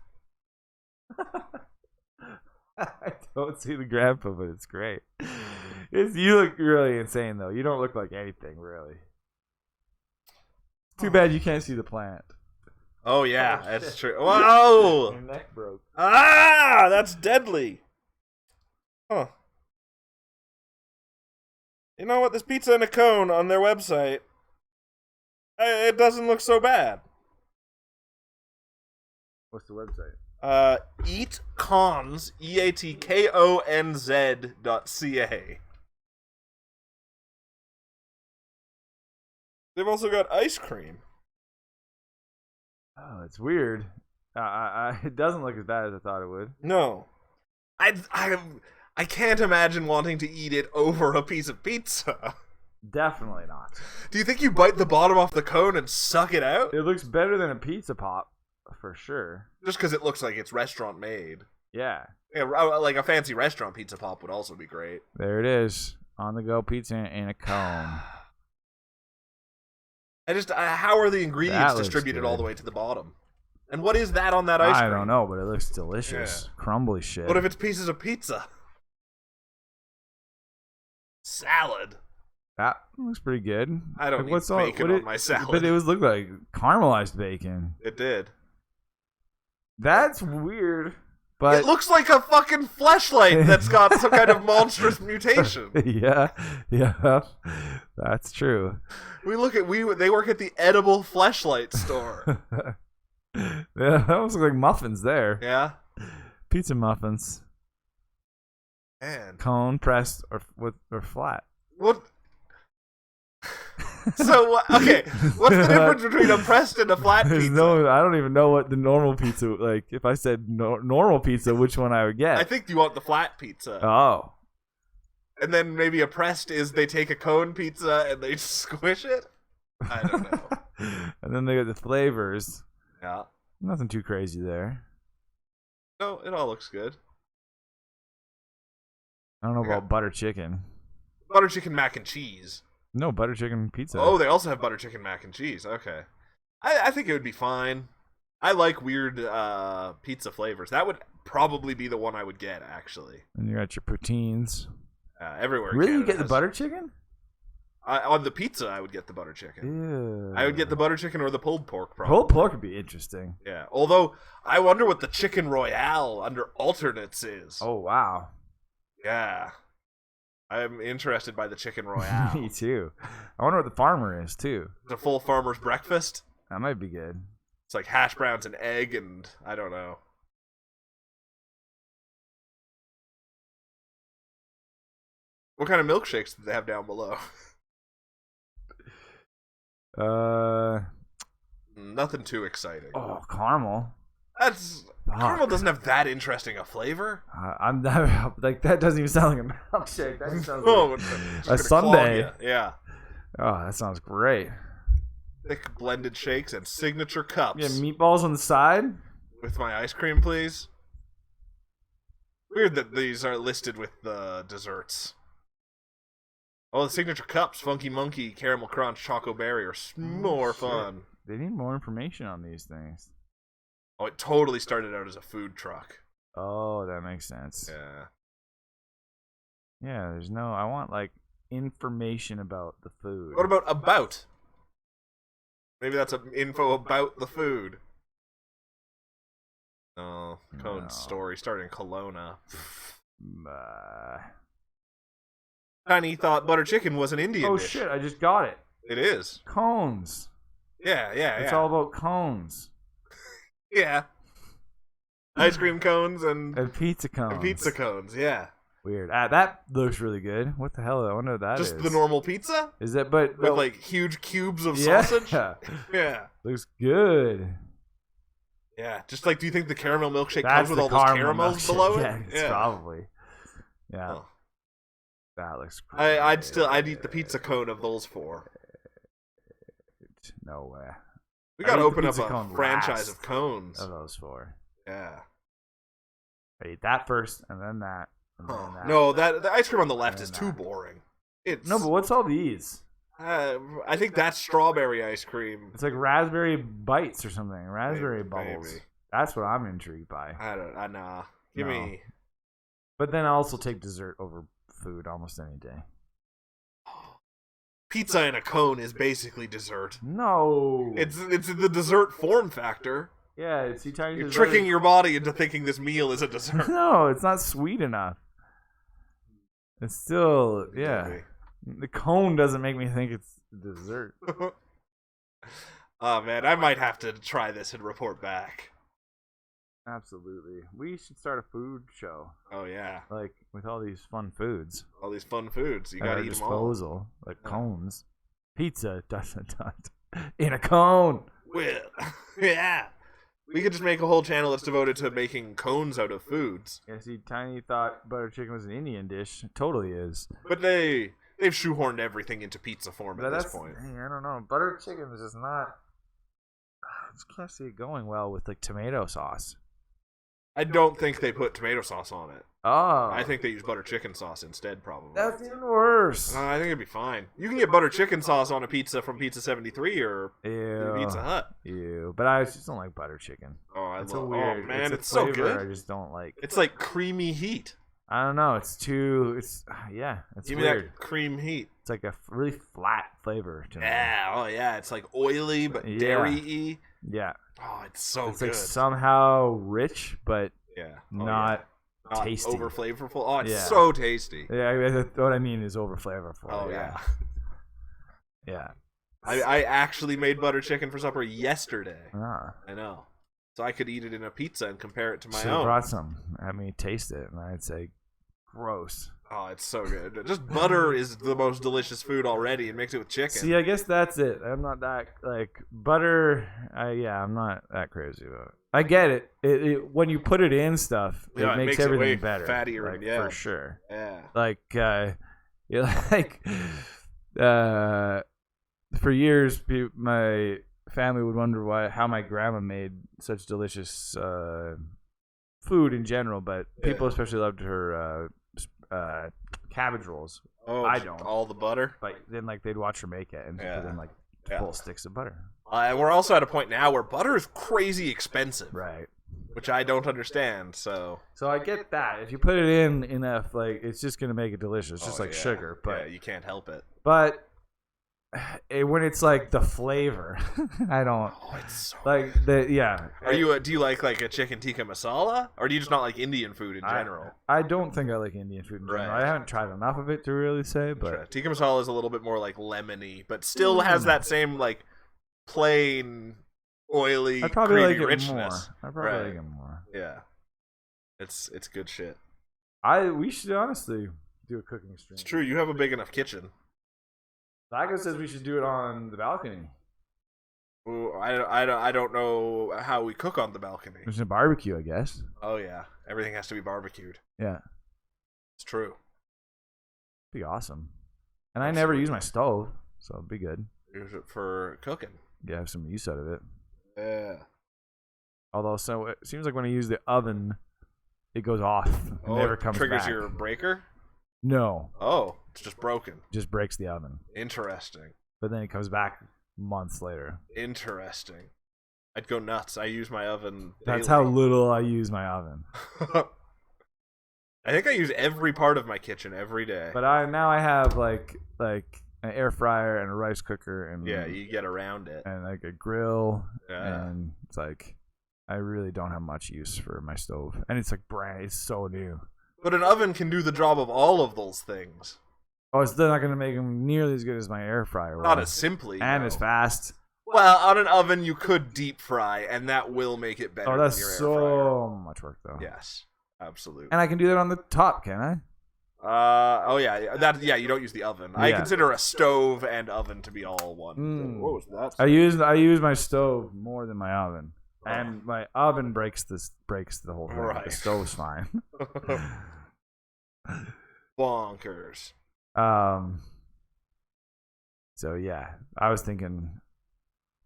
Speaker 1: I don't see the grandpa, but it's great. You look really insane, though. You don't look like anything, really. Too bad you can't see the plant.
Speaker 2: Oh, yeah, that's true. Whoa!
Speaker 1: Your neck broke.
Speaker 2: Ah, that's deadly. Huh. You know what? This pizza in a cone on their website, it doesn't look so bad.
Speaker 1: What's the website?
Speaker 2: Eatkonz, EATKONZ.ca. They've also got ice cream.
Speaker 1: Oh, it's weird. It doesn't look as bad as I thought it would.
Speaker 2: No. I can't imagine wanting to eat it over a piece of pizza.
Speaker 1: Definitely not.
Speaker 2: Do you think you bite the bottom off the cone and suck it out?
Speaker 1: It looks better than a pizza pop, for sure.
Speaker 2: Just because it looks like it's restaurant made.
Speaker 1: Yeah.
Speaker 2: Yeah, like a fancy restaurant pizza pop would also be great.
Speaker 1: There it is. On the go pizza in a cone.
Speaker 2: How are the ingredients distributed all the way to the bottom? And what is that on that ice cream?
Speaker 1: I don't know, but it looks delicious. Yeah. Crumbly shit.
Speaker 2: What if it's pieces of pizza? Salad.
Speaker 1: That looks pretty good.
Speaker 2: I don't need bacon on my salad.
Speaker 1: But it looked like caramelized bacon.
Speaker 2: It did.
Speaker 1: That's weird. But
Speaker 2: it looks like a fucking fleshlight that's got some kind of monstrous mutation.
Speaker 1: Yeah, that's true.
Speaker 2: They work at the edible fleshlight store.
Speaker 1: Yeah, that looks like muffins there.
Speaker 2: Yeah,
Speaker 1: pizza muffins.
Speaker 2: Man,
Speaker 1: cone, pressed, or flat.
Speaker 2: What? So okay, what's the difference between a pressed and a flat pizza?
Speaker 1: I don't even know what the normal pizza like. If I said normal pizza, which one I would get?
Speaker 2: I think you want the flat pizza.
Speaker 1: Oh,
Speaker 2: and then maybe a pressed is they take a cone pizza and they squish it. I don't know.
Speaker 1: And then they get the flavors.
Speaker 2: Yeah,
Speaker 1: nothing too crazy there.
Speaker 2: No, it all looks good.
Speaker 1: I don't know about butter chicken.
Speaker 2: Butter chicken mac and cheese.
Speaker 1: No, butter chicken pizza.
Speaker 2: Oh, they also have butter chicken mac and cheese. Okay. I think it would be fine. I like weird pizza flavors. That would probably be the one I would get, actually.
Speaker 1: And you got your poutines.
Speaker 2: Everywhere.
Speaker 1: Really? You get the butter chicken?
Speaker 2: On the pizza, I would get the butter chicken.
Speaker 1: Ew.
Speaker 2: I would get the butter chicken or the pulled pork, probably.
Speaker 1: Pulled pork would be interesting.
Speaker 2: Yeah. Although, I wonder what the chicken royale under alternates is.
Speaker 1: Oh, wow.
Speaker 2: Yeah. I'm interested by the chicken royale.
Speaker 1: Me too. I wonder what the farmer is, too.
Speaker 2: The full farmer's breakfast.
Speaker 1: That might be good.
Speaker 2: It's like hash browns and egg and I don't know. What kind of milkshakes do they have down below? Nothing too exciting.
Speaker 1: Oh, caramel.
Speaker 2: Caramel doesn't have that interesting a flavor.
Speaker 1: I'm like that doesn't even sound like a milkshake. That sounds like a sundae.
Speaker 2: Yeah.
Speaker 1: Oh, that sounds great.
Speaker 2: Thick blended shakes and signature cups.
Speaker 1: Yeah, meatballs on the side.
Speaker 2: With my ice cream, please. Weird that these are listed with the desserts. Oh, the signature cups, Funky Monkey, Caramel Crunch, Choco Berry are more fun.
Speaker 1: They need more information on these things.
Speaker 2: Oh, it totally started out as a food truck.
Speaker 1: Oh, that makes sense.
Speaker 2: Yeah.
Speaker 1: Yeah, there's no... I want, like, information about the food.
Speaker 2: What about? Maybe that's info about the food. Oh, Cone's story started in Kelowna. Tiny thought butter chicken was an Indian dish.
Speaker 1: Oh, shit, I just got it.
Speaker 2: It is.
Speaker 1: Cones.
Speaker 2: Yeah.
Speaker 1: It's all about cones.
Speaker 2: Yeah. Ice cream cones and
Speaker 1: pizza cones.
Speaker 2: Yeah.
Speaker 1: Weird. That looks really good. What the hell? I wonder what that is.
Speaker 2: Just the normal pizza?
Speaker 1: Is it? But
Speaker 2: with like huge cubes of sausage? Yeah.
Speaker 1: Looks good.
Speaker 2: Yeah. Just like, do you think the caramel milkshake comes with all those caramels below it?
Speaker 1: Yeah, probably. Yeah. Oh. That looks great.
Speaker 2: I'd eat the pizza cone of those 4.
Speaker 1: No way.
Speaker 2: We gotta open up a franchise of cones.
Speaker 1: Of those 4.
Speaker 2: Yeah.
Speaker 1: I eat that first, and then that. And then that.
Speaker 2: No, the ice cream on the left is too boring.
Speaker 1: No, but what's all these?
Speaker 2: I think that's strawberry ice cream.
Speaker 1: It's like raspberry bites or something. Raspberry bubbles. Maybe. That's what I'm intrigued by.
Speaker 2: Nah. Give me.
Speaker 1: But then I also take dessert over food almost any day.
Speaker 2: Pizza in a cone is basically dessert.
Speaker 1: No.
Speaker 2: It's the dessert form factor.
Speaker 1: Yeah,
Speaker 2: you're tricking your body into thinking this meal is a dessert.
Speaker 1: No, it's not sweet enough. It's still, yeah. The cone doesn't make me think it's dessert.
Speaker 2: Oh, man, I might have to try this and report back.
Speaker 1: Absolutely. We should start a food show.
Speaker 2: Oh, yeah.
Speaker 1: Like, with all these fun foods.
Speaker 2: All these fun foods. You gotta eat them all.
Speaker 1: Disposal. Like cones. Pizza, in a cone.
Speaker 2: Well, yeah. We could just make a whole channel that's devoted to making cones out of foods.
Speaker 1: Yeah, see, Tiny thought butter chicken was an Indian dish. It totally is.
Speaker 2: But they've shoehorned everything into pizza form at this point.
Speaker 1: I don't know. Butter chicken is just not... I just can't see it going well with, like, tomato sauce.
Speaker 2: I don't think they put tomato sauce on it.
Speaker 1: Oh.
Speaker 2: I think they use butter chicken sauce instead, probably.
Speaker 1: That's even worse.
Speaker 2: I think it'd be fine. You can get butter chicken sauce on a pizza from Pizza 73 or Pizza Hut.
Speaker 1: Ew. But I just don't like butter chicken.
Speaker 2: Oh, man, it's so good.
Speaker 1: I just don't like.
Speaker 2: It's like creamy heat.
Speaker 1: I don't know. It's
Speaker 2: Give me
Speaker 1: weird.
Speaker 2: that cream heat.
Speaker 1: It's like a really flat flavor to me.
Speaker 2: Yeah. It's like oily but dairy-y.
Speaker 1: Yeah.
Speaker 2: Oh, it's so good.
Speaker 1: It's like somehow rich, but not tasty.
Speaker 2: Over flavorful. Oh, it's so tasty.
Speaker 1: Yeah, what I mean is over flavorful.
Speaker 2: Oh, yeah.
Speaker 1: Yeah.
Speaker 2: I actually made butter chicken for supper yesterday.
Speaker 1: Ah.
Speaker 2: I know. So I could eat it in a pizza and compare it to my
Speaker 1: own.
Speaker 2: own.
Speaker 1: Brought some. Have me taste it, and I'd say, gross.
Speaker 2: Oh, it's so good. Just butter is the most delicious food already, and mix it with chicken.
Speaker 1: See, I guess that's it. I'm not that, like, butter, I'm not that crazy about it. I get it. It when you put it in stuff, it makes everything
Speaker 2: way
Speaker 1: better.
Speaker 2: Fattier,
Speaker 1: like,
Speaker 2: yeah.
Speaker 1: For sure.
Speaker 2: Yeah.
Speaker 1: Like, for years, my family would wonder how my grandma made such delicious food in general, but people especially loved her cabbage rolls.
Speaker 2: Oh,
Speaker 1: I don't.
Speaker 2: All the butter?
Speaker 1: But then, like, they'd watch her make it and put in, like, full sticks of butter.
Speaker 2: And we're also at a point now where butter is crazy expensive.
Speaker 1: Right.
Speaker 2: Which I don't understand, so...
Speaker 1: So I get that. If you put it in enough, like, it's just going to make it delicious. It's just like sugar. But
Speaker 2: you can't help it.
Speaker 1: But when it's like the flavor, I don't
Speaker 2: it's so
Speaker 1: like
Speaker 2: good.
Speaker 1: Yeah.
Speaker 2: Do you like a chicken tikka masala, or do you just not like Indian food in general?
Speaker 1: I don't think I like Indian food in general.
Speaker 2: Right.
Speaker 1: I haven't tried enough of it to really say, but
Speaker 2: Sure. Tikka masala is a little bit more like lemony, but still has that same like plain, oily,
Speaker 1: I probably like it
Speaker 2: richness.
Speaker 1: more. I probably like it more.
Speaker 2: Yeah, it's good shit.
Speaker 1: We should honestly do a cooking stream.
Speaker 2: It's true. You have a big enough kitchen.
Speaker 1: Saga says we should do it on the balcony.
Speaker 2: Ooh, I don't know how we cook on the balcony.
Speaker 1: There's a barbecue, I guess.
Speaker 2: Oh yeah, everything has to be barbecued.
Speaker 1: Yeah,
Speaker 2: it's true.
Speaker 1: Be awesome. And I never use my stove, so it'd be good.
Speaker 2: Use it for cooking.
Speaker 1: Yeah, have some use out of it.
Speaker 2: Yeah.
Speaker 1: Although, so it seems like when I use the oven, it goes off. It never comes
Speaker 2: triggers
Speaker 1: back.
Speaker 2: your breaker?
Speaker 1: No.
Speaker 2: Oh, it's just broken.
Speaker 1: Just breaks the oven.
Speaker 2: Interesting.
Speaker 1: But then it comes back months later.
Speaker 2: Interesting. I'd go nuts. I use my oven daily.
Speaker 1: That's how little I use my oven.
Speaker 2: I think I use every part of my kitchen every day.
Speaker 1: But I have like an air fryer and a rice cooker and
Speaker 2: yeah, you get around it.
Speaker 1: And like a grill.
Speaker 2: Yeah.
Speaker 1: And it's like I really don't have much use for my stove. And it's like it's so new.
Speaker 2: But an oven can do the job of all of those things.
Speaker 1: Oh, it's still not going to make them nearly as good as my air fryer.
Speaker 2: Not as simply.
Speaker 1: And as fast.
Speaker 2: Well, on an oven, you could deep fry, and that will make it better.
Speaker 1: Oh, that's
Speaker 2: than your air
Speaker 1: so
Speaker 2: fryer.
Speaker 1: much work, though.
Speaker 2: Yes, absolutely.
Speaker 1: And I can do that on the top, can I?
Speaker 2: Oh yeah, you don't use the oven. Yeah. I consider a stove and oven to be all one. What was that?
Speaker 1: I use my stove more than my oven. And my oven breaks the whole thing. Right. The stove's fine.
Speaker 2: Bonkers.
Speaker 1: So yeah, I was thinking,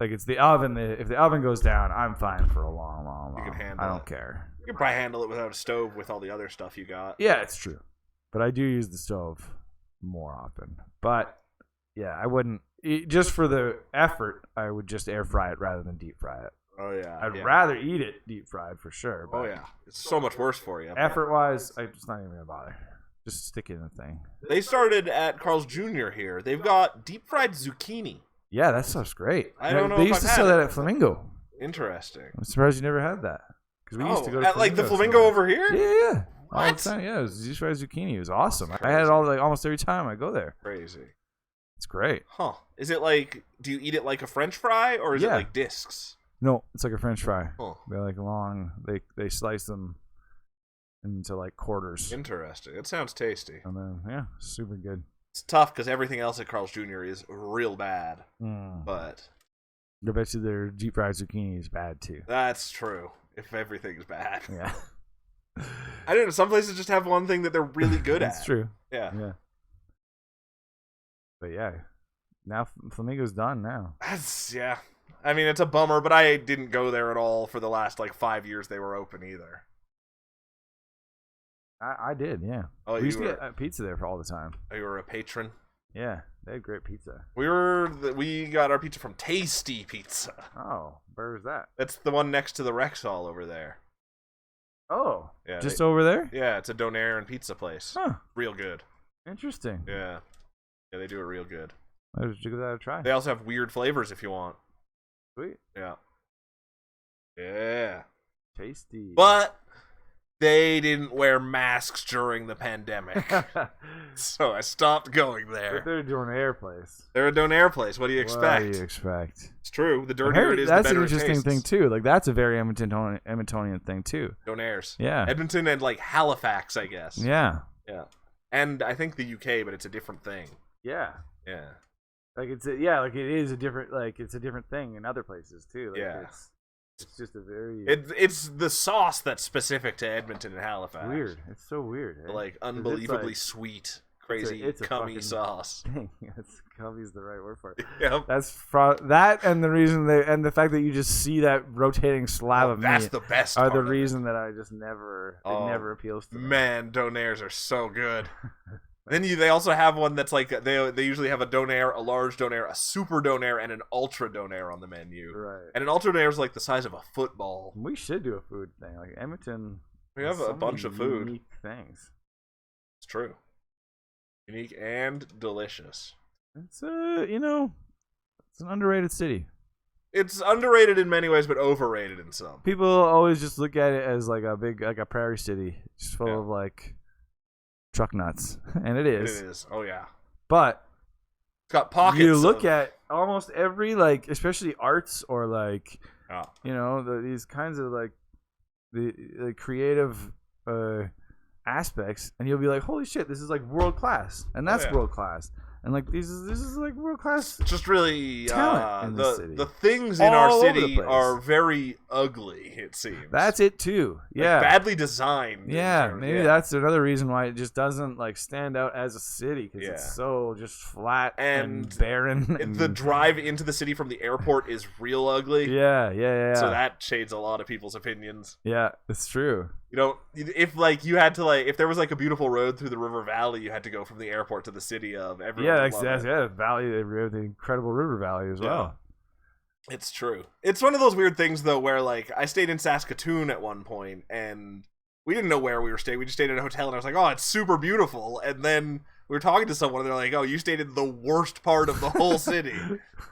Speaker 1: like it's the oven. If the oven goes down, I'm fine for a long.
Speaker 2: You can handle it.
Speaker 1: I don't care.
Speaker 2: You can probably handle it without a stove with all the other stuff you got.
Speaker 1: Yeah, it's true. But I do use the stove more often. But yeah, I wouldn't just for the effort. I would just air fry it rather than deep fry it.
Speaker 2: Oh yeah,
Speaker 1: I'd rather eat it deep fried for sure. But
Speaker 2: oh yeah, it's so much worse for you.
Speaker 1: Effort wise, I'm just not even gonna bother. Just stick it in the thing.
Speaker 2: They started at Carl's Jr. here. They've got deep fried zucchini.
Speaker 1: Yeah, that stuff's great.
Speaker 2: I don't know.
Speaker 1: They used to sell that at Flamingo.
Speaker 2: Interesting.
Speaker 1: I'm surprised you never had that. Because we used to go to
Speaker 2: at like the Flamingo over here.
Speaker 1: Yeah.
Speaker 2: What?
Speaker 1: All the time. Yeah, it was deep fried zucchini. It was awesome. I had it almost every time I go there.
Speaker 2: Crazy.
Speaker 1: It's great.
Speaker 2: Huh? Is it like? Do you eat it like a French fry, or is it like discs?
Speaker 1: No, it's like a French fry.
Speaker 2: Huh.
Speaker 1: They're like long. They slice them into like quarters.
Speaker 2: Interesting. It sounds tasty.
Speaker 1: And then super good.
Speaker 2: It's tough because everything else at Carl's Jr. is real bad. But
Speaker 1: I bet you their deep fried zucchini is bad too.
Speaker 2: That's true. If everything's bad.
Speaker 1: Yeah.
Speaker 2: I don't know. Some places just have one thing that they're really good at.
Speaker 1: That's true.
Speaker 2: Yeah.
Speaker 1: Yeah. But yeah, now Flamingo's done now.
Speaker 2: Yeah. I mean, it's a bummer, but I didn't go there at all for the last 5 years they were open either.
Speaker 1: I did, yeah.
Speaker 2: Oh,
Speaker 1: we used to get pizza there for all the time.
Speaker 2: Oh, you were a patron?
Speaker 1: Yeah, they had great pizza.
Speaker 2: We got our pizza from Tasty Pizza.
Speaker 1: Oh, where was that?
Speaker 2: That's the one next to the Rexall over there.
Speaker 1: Oh, yeah, just over there?
Speaker 2: Yeah, it's a donair and pizza place.
Speaker 1: Huh.
Speaker 2: Real good.
Speaker 1: Interesting.
Speaker 2: Yeah. Yeah, they do it real good.
Speaker 1: I should give that a try.
Speaker 2: They also have weird flavors if you want.
Speaker 1: Sweet.
Speaker 2: Yeah. Yeah.
Speaker 1: Tasty.
Speaker 2: But they didn't wear masks during the pandemic. So I stopped going there.
Speaker 1: But they're a donair place.
Speaker 2: They're a donair place. What do you expect?
Speaker 1: What do you expect?
Speaker 2: It's true. The dirtier it is, the better it tastes.
Speaker 1: That's an interesting thing, too. Like, that's a very Edmontonian thing, too.
Speaker 2: Donairs.
Speaker 1: Yeah.
Speaker 2: Edmonton and, Halifax, I guess.
Speaker 1: Yeah.
Speaker 2: Yeah. And I think the UK, but it's a different thing.
Speaker 1: Yeah.
Speaker 2: Yeah.
Speaker 1: Like, it is a different, it's a different thing in other places, too. Like,
Speaker 2: yeah.
Speaker 1: It's just a very...
Speaker 2: It's the sauce that's specific to Edmonton and Halifax.
Speaker 1: Weird. It's so weird.
Speaker 2: Eh? Unbelievably sweet, crazy,
Speaker 1: it's a
Speaker 2: cummy sauce.
Speaker 1: Dang, cummy's the right word for it.
Speaker 2: Yep.
Speaker 1: That's that, and the reason and the fact that you just see that rotating slab of meat.
Speaker 2: That's the best.
Speaker 1: Are the reason that I just never. It never appeals to me.
Speaker 2: Man, donairs are so good. Then they also have one that's they usually have a donair, a large donair, a super donair, and an ultra donair on the menu.
Speaker 1: Right.
Speaker 2: And an ultra donair is the size of a football.
Speaker 1: We should do a food thing. Like Edmonton.
Speaker 2: We have a bunch of food.
Speaker 1: Unique things.
Speaker 2: It's true. Unique and delicious.
Speaker 1: It's it's an underrated city.
Speaker 2: It's underrated in many ways, but overrated in some.
Speaker 1: People always just look at it as like a prairie city, just full of like truck nuts, and it is.
Speaker 2: It is. Oh yeah.
Speaker 1: But
Speaker 2: it's got pockets.
Speaker 1: You look at almost every like, especially arts or like, these kinds of like the creative aspects, and you'll be like, holy shit, this is like world class, and that's world class. And like this is like world class.
Speaker 2: Just really
Speaker 1: talent in the city.
Speaker 2: The things in our city are very ugly. It seems
Speaker 1: that's it too. Yeah,
Speaker 2: like badly designed.
Speaker 1: Yeah, maybe that's another reason why it just doesn't like stand out as a city because it's so just flat and barren. And
Speaker 2: the drive into the city from the airport is real ugly.
Speaker 1: Yeah.
Speaker 2: So that shades a lot of people's opinions.
Speaker 1: Yeah, it's true.
Speaker 2: If like you had to like, if there was like a beautiful road through the river valley, you had to go from the airport to the city of everyone.
Speaker 1: Valley, the incredible river valley as well.
Speaker 2: It's true. It's one of those weird things though, where like I stayed in Saskatoon at one point, and we didn't know where we were staying. We just stayed in a hotel, and I was like, "Oh, it's super beautiful." And then we were talking to someone, and they're like, "Oh, you stayed in the worst part of the whole city."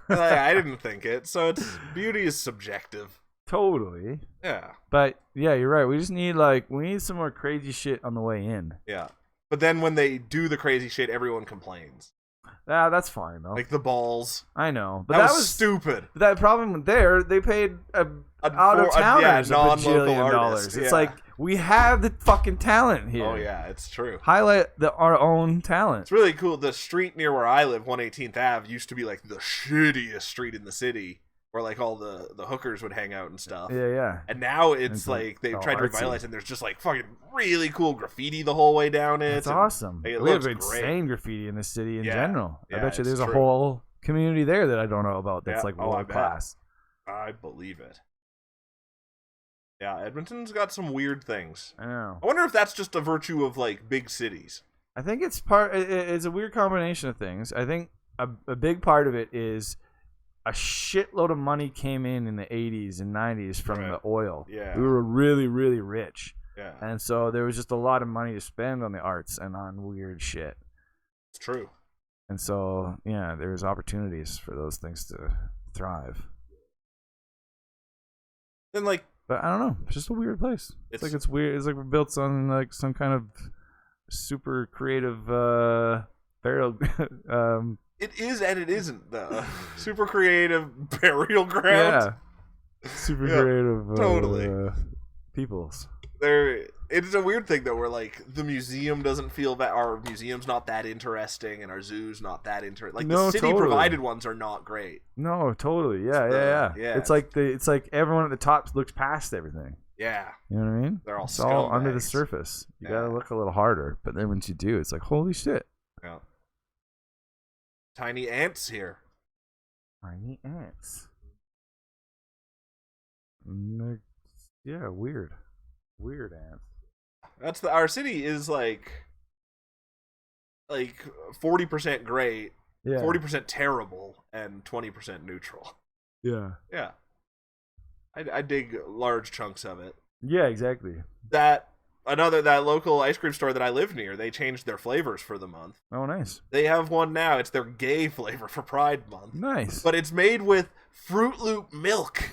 Speaker 2: I didn't think it. So beauty is subjective.
Speaker 1: Totally.
Speaker 2: Yeah.
Speaker 1: But yeah, you're right. We just need some more crazy shit on the way in.
Speaker 2: Yeah. But then when they do the crazy shit, everyone complains.
Speaker 1: That's fine though.
Speaker 2: Like the balls.
Speaker 1: I know, but
Speaker 2: that was stupid.
Speaker 1: That problem there, they paid out of towners $1 bajillion. It's like we have the fucking talent here.
Speaker 2: Oh yeah, it's true.
Speaker 1: Highlight our own talent.
Speaker 2: It's really cool. The street near where I live, 118th Ave, used to be like the shittiest street in the city, where like all the hookers would hang out and stuff.
Speaker 1: Yeah.
Speaker 2: And now it's like they've tried to revitalize it, and there's just like fucking really cool graffiti the whole way down it.
Speaker 1: It's awesome.
Speaker 2: Like,
Speaker 1: we have insane graffiti in the city in general.
Speaker 2: Yeah,
Speaker 1: I bet you there's a whole community there that I don't know about that's like world class.
Speaker 2: I believe it. Yeah, Edmonton's got some weird things.
Speaker 1: I know.
Speaker 2: I wonder if that's just a virtue of like big cities.
Speaker 1: I think it's it's a weird combination of things. I think a big part of it is a shitload of money came in the 80s and 90s from the oil.
Speaker 2: Yeah.
Speaker 1: We were really, really rich.
Speaker 2: Yeah.
Speaker 1: And so there was just a lot of money to spend on the arts and on weird shit.
Speaker 2: It's true.
Speaker 1: And so, there's opportunities for those things to thrive.
Speaker 2: Then
Speaker 1: but I don't know. It's just a weird place. It's weird. It's like we're built on like some kind of super creative burial
Speaker 2: It is and it isn't though. Super creative burial ground.
Speaker 1: Yeah. Super creative
Speaker 2: totally.
Speaker 1: Peoples.
Speaker 2: It's a weird thing though, where like the museum doesn't feel that our museum's not that interesting and our zoo's not that interesting. Like the city provided ones are not great.
Speaker 1: No, totally. Yeah. It's like everyone at the top looks past everything.
Speaker 2: Yeah.
Speaker 1: You know what I mean?
Speaker 2: They're all
Speaker 1: it's all under the surface. You gotta look a little harder, but then once you do, it's like holy shit.
Speaker 2: Yeah. Tiny ants here.
Speaker 1: Tiny ants. Yeah, weird ants.
Speaker 2: Our city is like 40% great, 40% terrible, and 20% neutral.
Speaker 1: Yeah.
Speaker 2: I dig large chunks of it.
Speaker 1: Yeah, exactly.
Speaker 2: That local ice cream store that I live near, they changed their flavors for the month.
Speaker 1: Oh, nice.
Speaker 2: They have one now. It's their gay flavor for Pride Month.
Speaker 1: Nice.
Speaker 2: But it's made with Fruit Loop milk.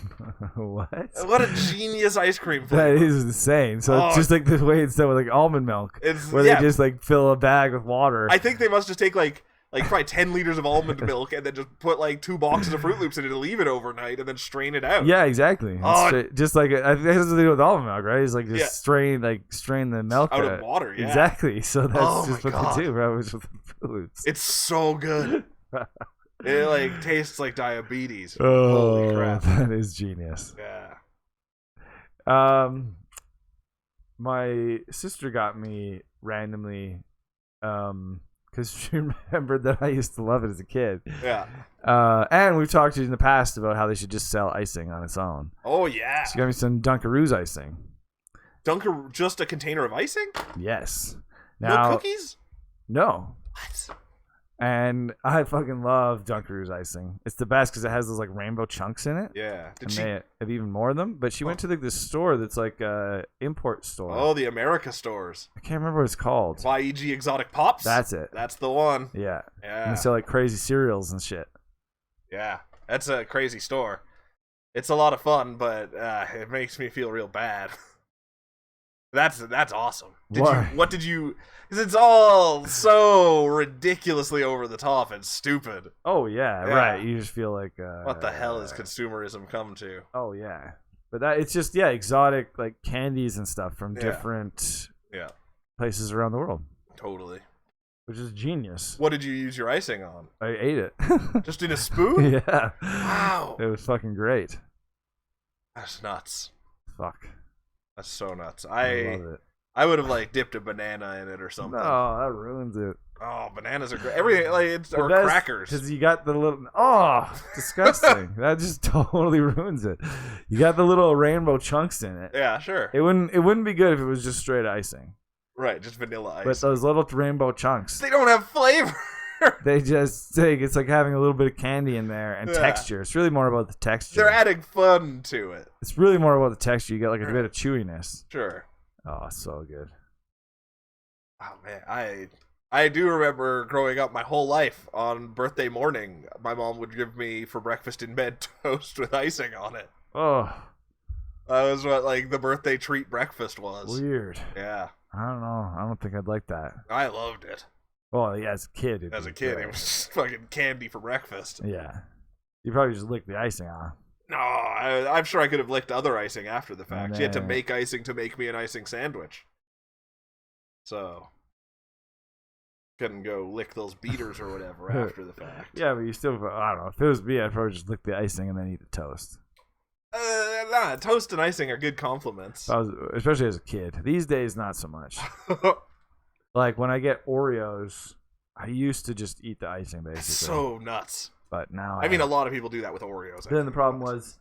Speaker 1: What?
Speaker 2: What a genius ice cream flavor.
Speaker 1: That is insane. So it's just like the way it's done with like almond milk. Where they just like fill a bag with water.
Speaker 2: I think they must just take like probably 10 liters of almond milk and then just put like 2 boxes of Fruit Loops in it and leave it overnight and then strain it out.
Speaker 1: Yeah, exactly. Just like I think that's the thing with almond milk, right? It's like just strain the milk
Speaker 2: out of water. Yeah,
Speaker 1: exactly. So that's just what they do, right? With Fruit Loops.
Speaker 2: It's so good. It like tastes like diabetes.
Speaker 1: Oh,
Speaker 2: holy crap!
Speaker 1: That is genius.
Speaker 2: Yeah.
Speaker 1: My sister got me randomly, because she remembered that I used to love it as a kid.
Speaker 2: Yeah.
Speaker 1: And we've talked to you in the past about how they should just sell icing on its own.
Speaker 2: Oh yeah.
Speaker 1: She got me some Dunkaroos icing.
Speaker 2: Just a container of icing?
Speaker 1: Yes.
Speaker 2: Now, no cookies?
Speaker 1: No.
Speaker 2: What?
Speaker 1: And I fucking love Dunkaroo's icing. It's the best because it has those like rainbow chunks in it.
Speaker 2: Yeah.
Speaker 1: They have even more of them. But she went to this store that's like a import store.
Speaker 2: Oh, the America stores.
Speaker 1: I can't remember what it's called.
Speaker 2: YEG Exotic Pops?
Speaker 1: That's it.
Speaker 2: That's the one.
Speaker 1: Yeah.
Speaker 2: Yeah.
Speaker 1: And they sell like crazy cereals and shit.
Speaker 2: Yeah. That's a crazy store. It's a lot of fun, but it makes me feel real bad. That's awesome. What did you? Because it's all so ridiculously over the top and stupid.
Speaker 1: Oh yeah, right. You just feel like
Speaker 2: what the hell has consumerism come to?
Speaker 1: Oh yeah, but it's just exotic like candies and stuff from different places around the world.
Speaker 2: Totally.
Speaker 1: Which is genius.
Speaker 2: What did you use your icing on?
Speaker 1: I ate it.
Speaker 2: Just in a spoon?
Speaker 1: Yeah.
Speaker 2: Wow.
Speaker 1: It was fucking great.
Speaker 2: That's nuts.
Speaker 1: Fuck.
Speaker 2: That's so nuts.
Speaker 1: I love it.
Speaker 2: I would have like dipped a banana in it or something.
Speaker 1: No, that ruins it.
Speaker 2: Oh, bananas are great. Everything or crackers.
Speaker 1: Because you got the little disgusting. That just totally ruins it. You got the little rainbow chunks in it.
Speaker 2: Yeah, sure.
Speaker 1: It wouldn't be good if it was just straight icing.
Speaker 2: Right, just vanilla ice.
Speaker 1: But those little rainbow chunks,
Speaker 2: they don't have flavor.
Speaker 1: They just take it's like having a little bit of candy in there and texture. It's really more about the texture.
Speaker 2: They're adding fun to it.
Speaker 1: It's really more about the texture. You get like a bit of chewiness.
Speaker 2: Sure.
Speaker 1: Oh, so good.
Speaker 2: Oh man, I do remember growing up my whole life on birthday morning, my mom would give me for breakfast in bed toast with icing on it.
Speaker 1: Oh.
Speaker 2: That was what like the birthday treat breakfast was.
Speaker 1: Weird.
Speaker 2: Yeah.
Speaker 1: I don't know. I don't think I'd like that.
Speaker 2: I loved it.
Speaker 1: Well, yeah, as a kid.
Speaker 2: It was just fucking candy for breakfast.
Speaker 1: Yeah. You probably just licked the icing off.
Speaker 2: No, I'm sure I could have licked other icing after the fact. She had to make icing to make me an icing sandwich. So, couldn't go lick those beaters or whatever after the fact.
Speaker 1: Yeah, but you still, I don't know. If it was me, I'd probably just lick the icing and then eat the toast.
Speaker 2: Nah, toast and icing are good compliments.
Speaker 1: Especially as a kid. These days, not so much. Like, when I get Oreos, I used to just eat the icing, basically.
Speaker 2: That's so nuts.
Speaker 1: But now
Speaker 2: I mean, a lot of people do that with Oreos.
Speaker 1: Then the problem was,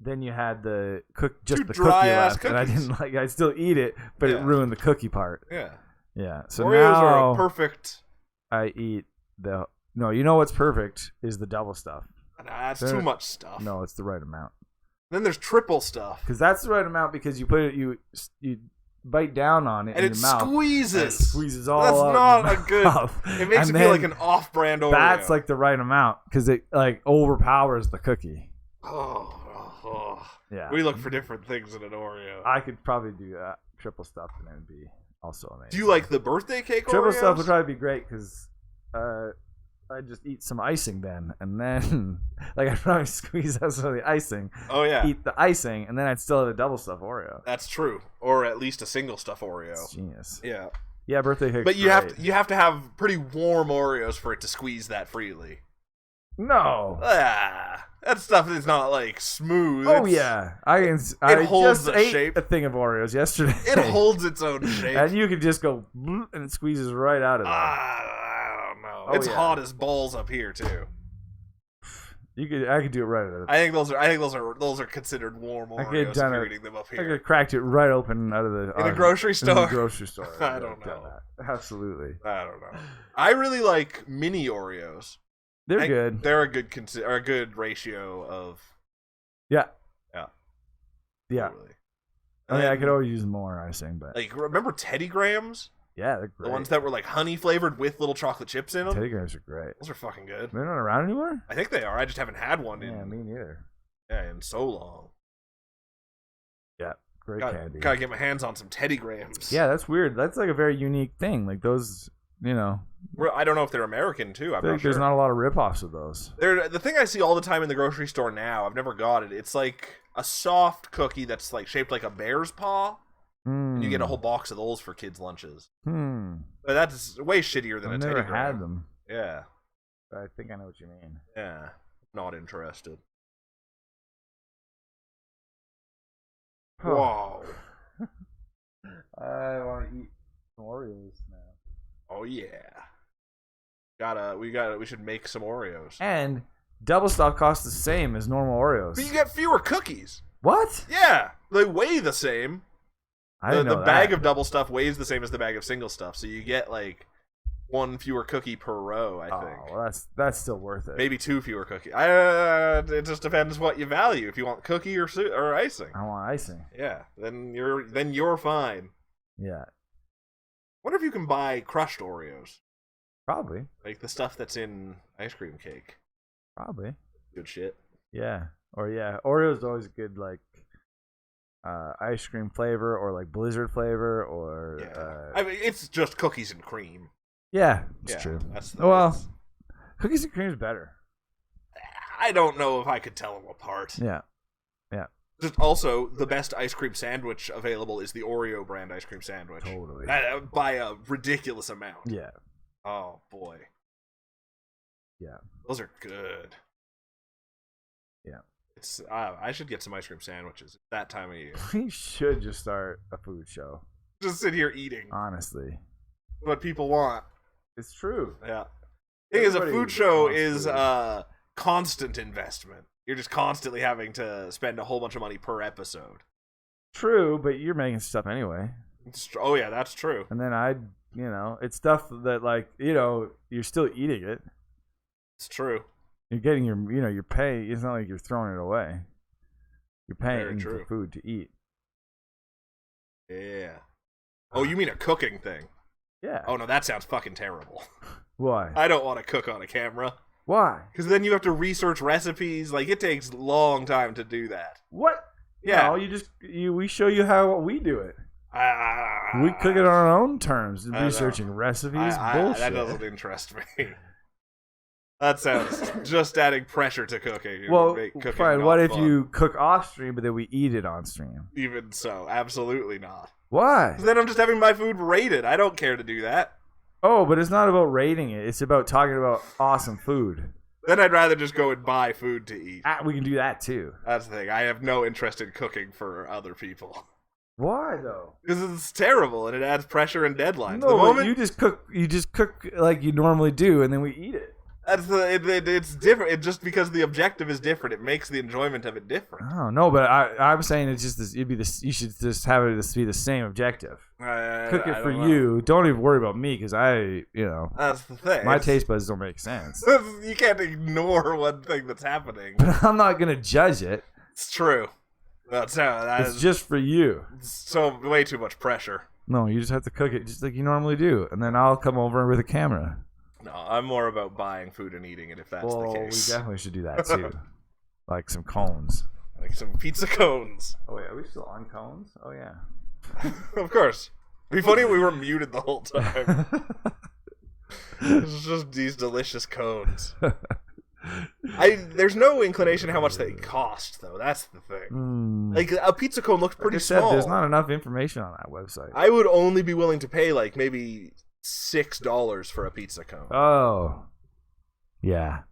Speaker 1: then you had the cookie left,
Speaker 2: cookies.
Speaker 1: and I didn't like. I'd still eat it, but it ruined the cookie part.
Speaker 2: Yeah.
Speaker 1: Yeah. So
Speaker 2: Oreos
Speaker 1: now
Speaker 2: are a perfect.
Speaker 1: I eat the. No, you know what's perfect is the double stuff.
Speaker 2: Nah, that's too much stuff.
Speaker 1: No, it's the right amount.
Speaker 2: Then there's triple stuff.
Speaker 1: Because that's the right amount because you put it, you bite down on it
Speaker 2: and
Speaker 1: in your mouth.
Speaker 2: Squeezes.
Speaker 1: And it squeeses all
Speaker 2: that's
Speaker 1: up
Speaker 2: not a good.
Speaker 1: Mouth.
Speaker 2: It makes it feel like an off-brand Oreo.
Speaker 1: That's like the right amount because it like overpowers the cookie.
Speaker 2: Oh.
Speaker 1: Yeah.
Speaker 2: We look for different things in an Oreo.
Speaker 1: I could probably do that. Triple stuff and it would be also amazing.
Speaker 2: Do you like the birthday cake
Speaker 1: Triple
Speaker 2: Oreos?
Speaker 1: stuff would probably be great because I'd just eat some icing then, and then like I'd probably squeeze out some of the icing.
Speaker 2: Oh yeah.
Speaker 1: Eat the icing, and then I'd still have a double stuff Oreo.
Speaker 2: That's true, or at least a single stuff Oreo.
Speaker 1: It's genius.
Speaker 2: Yeah.
Speaker 1: Yeah, birthday cake.
Speaker 2: But you have to have pretty warm Oreos for it to squeeze that freely.
Speaker 1: No.
Speaker 2: That stuff is not like smooth.
Speaker 1: Oh yeah, I
Speaker 2: holds
Speaker 1: just
Speaker 2: the
Speaker 1: ate
Speaker 2: shape.
Speaker 1: a thing of Oreos yesterday.
Speaker 2: It holds its own shape,
Speaker 1: and you could just go and it squeezes right out of there.
Speaker 2: I don't know.
Speaker 1: Oh,
Speaker 2: It's hot as balls up here too.
Speaker 1: I could do it right.
Speaker 2: I think those are considered warm Oreos. If you're eating them up here.
Speaker 1: I could cracked it right open out of the
Speaker 2: in a grocery store.
Speaker 1: In a grocery store.
Speaker 2: I don't know.
Speaker 1: Absolutely.
Speaker 2: I don't know. I really like mini Oreos.
Speaker 1: They're good.
Speaker 2: They're a good ratio of.
Speaker 1: Yeah.
Speaker 2: Yeah.
Speaker 1: Yeah.
Speaker 2: Totally.
Speaker 1: I mean, I could always use more icing, but
Speaker 2: like remember Teddy Grahams?
Speaker 1: Yeah, they're great.
Speaker 2: The ones that were like honey flavored with little chocolate chips in them.
Speaker 1: Teddy Grahams are great.
Speaker 2: Those are fucking good.
Speaker 1: They're not around anymore?
Speaker 2: I think they are. I just haven't had one
Speaker 1: me neither.
Speaker 2: In so long.
Speaker 1: Yeah, great candy.
Speaker 2: Gotta get my hands on some Teddy Grahams.
Speaker 1: Yeah, that's weird. That's like a very unique thing. Like those,
Speaker 2: I don't know if they're American too. I'm not sure.
Speaker 1: There's not a lot of ripoffs of those.
Speaker 2: The thing I see all the time in the grocery store now, I've never got it. It's like a soft cookie that's like shaped like a bear's paw. And you get a whole box of those for kids' lunches. But that's way shittier than a Teddy Graham.
Speaker 1: I've never had them.
Speaker 2: Yeah.
Speaker 1: But I think I know what you mean.
Speaker 2: Yeah. Not interested. Whoa.
Speaker 1: I want to eat some Oreos now.
Speaker 2: Oh yeah. We should make some Oreos.
Speaker 1: And double stuff costs the same as normal Oreos.
Speaker 2: But you get fewer cookies.
Speaker 1: What?
Speaker 2: Yeah. They weigh the same. The bag of double stuff weighs the same as the bag of single stuff, so you get like one fewer cookie per row, I think.
Speaker 1: Oh, well, that's still worth it.
Speaker 2: Maybe 2 fewer cookies. It just depends what you value. If you want cookie or icing.
Speaker 1: I want icing.
Speaker 2: Yeah, then you're fine.
Speaker 1: Yeah.
Speaker 2: Wonder if you can buy crushed Oreos.
Speaker 1: Probably.
Speaker 2: Like the stuff that's in ice cream cake.
Speaker 1: Probably.
Speaker 2: Good shit.
Speaker 1: Yeah. Or yeah, Oreo's always good, like ice cream flavor or like Blizzard flavor or.
Speaker 2: Yeah. I mean, it's just cookies and cream.
Speaker 1: Yeah, it's true. Cookies and cream is better.
Speaker 2: I don't know if I could tell them apart.
Speaker 1: Yeah. Yeah.
Speaker 2: Just also, the best ice cream sandwich available is the Oreo brand ice cream sandwich.
Speaker 1: Totally.
Speaker 2: By a ridiculous amount.
Speaker 1: Yeah.
Speaker 2: Oh, boy.
Speaker 1: Yeah.
Speaker 2: Those are good.
Speaker 1: Yeah.
Speaker 2: It's I should get some ice cream sandwiches. It's that time of year.
Speaker 1: We should just start a food show.
Speaker 2: Just sit here eating.
Speaker 1: Honestly.
Speaker 2: What people want.
Speaker 1: It's true.
Speaker 2: Yeah. Thing is, a food show is constant investment. You're just constantly having to spend a whole bunch of money per episode.
Speaker 1: True, but you're making stuff anyway.
Speaker 2: Oh, yeah, that's true.
Speaker 1: And then it's stuff that, like, you're still eating it.
Speaker 2: It's true.
Speaker 1: You're getting your pay. It's not like you're throwing it away. You're paying for food to eat.
Speaker 2: Yeah. Oh, you mean a cooking thing?
Speaker 1: Yeah.
Speaker 2: Oh, no, that sounds fucking terrible.
Speaker 1: Why?
Speaker 2: I don't want to cook on a camera.
Speaker 1: Why?
Speaker 2: Because then you have to research recipes. Like, it takes a long time to do that.
Speaker 1: What?
Speaker 2: Yeah.
Speaker 1: No, we show you how we do it. We cook it on our own terms. Researching recipes, bullshit.
Speaker 2: That doesn't interest me. That sounds just adding pressure to cooking.
Speaker 1: Well, fine. What if you cook off stream, but then we eat it on stream?
Speaker 2: Even so, absolutely not.
Speaker 1: Why?
Speaker 2: Then I'm just having my food rated. I don't care to do that.
Speaker 1: Oh, but it's not about rating it. It's about talking about awesome food.
Speaker 2: Then I'd rather just go and buy food to eat.
Speaker 1: We can do that too.
Speaker 2: That's the thing. I have no interest in cooking for other people.
Speaker 1: Why though?
Speaker 2: Because it's terrible and it adds pressure and deadlines.
Speaker 1: No, you just cook like you normally do, and then we eat it.
Speaker 2: It's different. It just because the objective is different, it makes the enjoyment of it different.
Speaker 1: Oh no, but I'm saying it's just you should just have it be the same objective. Cook it for you. Don't even worry about me because
Speaker 2: that's the thing.
Speaker 1: My taste buds don't make sense.
Speaker 2: You can't ignore one thing that's happening.
Speaker 1: But I'm not gonna judge it.
Speaker 2: It's true. It's
Speaker 1: just for you.
Speaker 2: So way too much pressure.
Speaker 1: No, you just have to cook it just like you normally do, and then I'll come over with a camera.
Speaker 2: No, I'm more about buying food and eating it if that's the case.
Speaker 1: We definitely should do that too. Like some cones.
Speaker 2: Like some pizza cones.
Speaker 1: Oh, wait, are we still on cones? Oh, yeah.
Speaker 2: Of course. It'd be funny if we were muted the whole time. It's just these delicious cones. There's no inclination how much they cost, though. That's the thing. Like, a pizza cone looks pretty small.
Speaker 1: There's not enough information on that website.
Speaker 2: I would only be willing to pay, like, maybe $6 for a pizza cone.
Speaker 1: Oh. Yeah.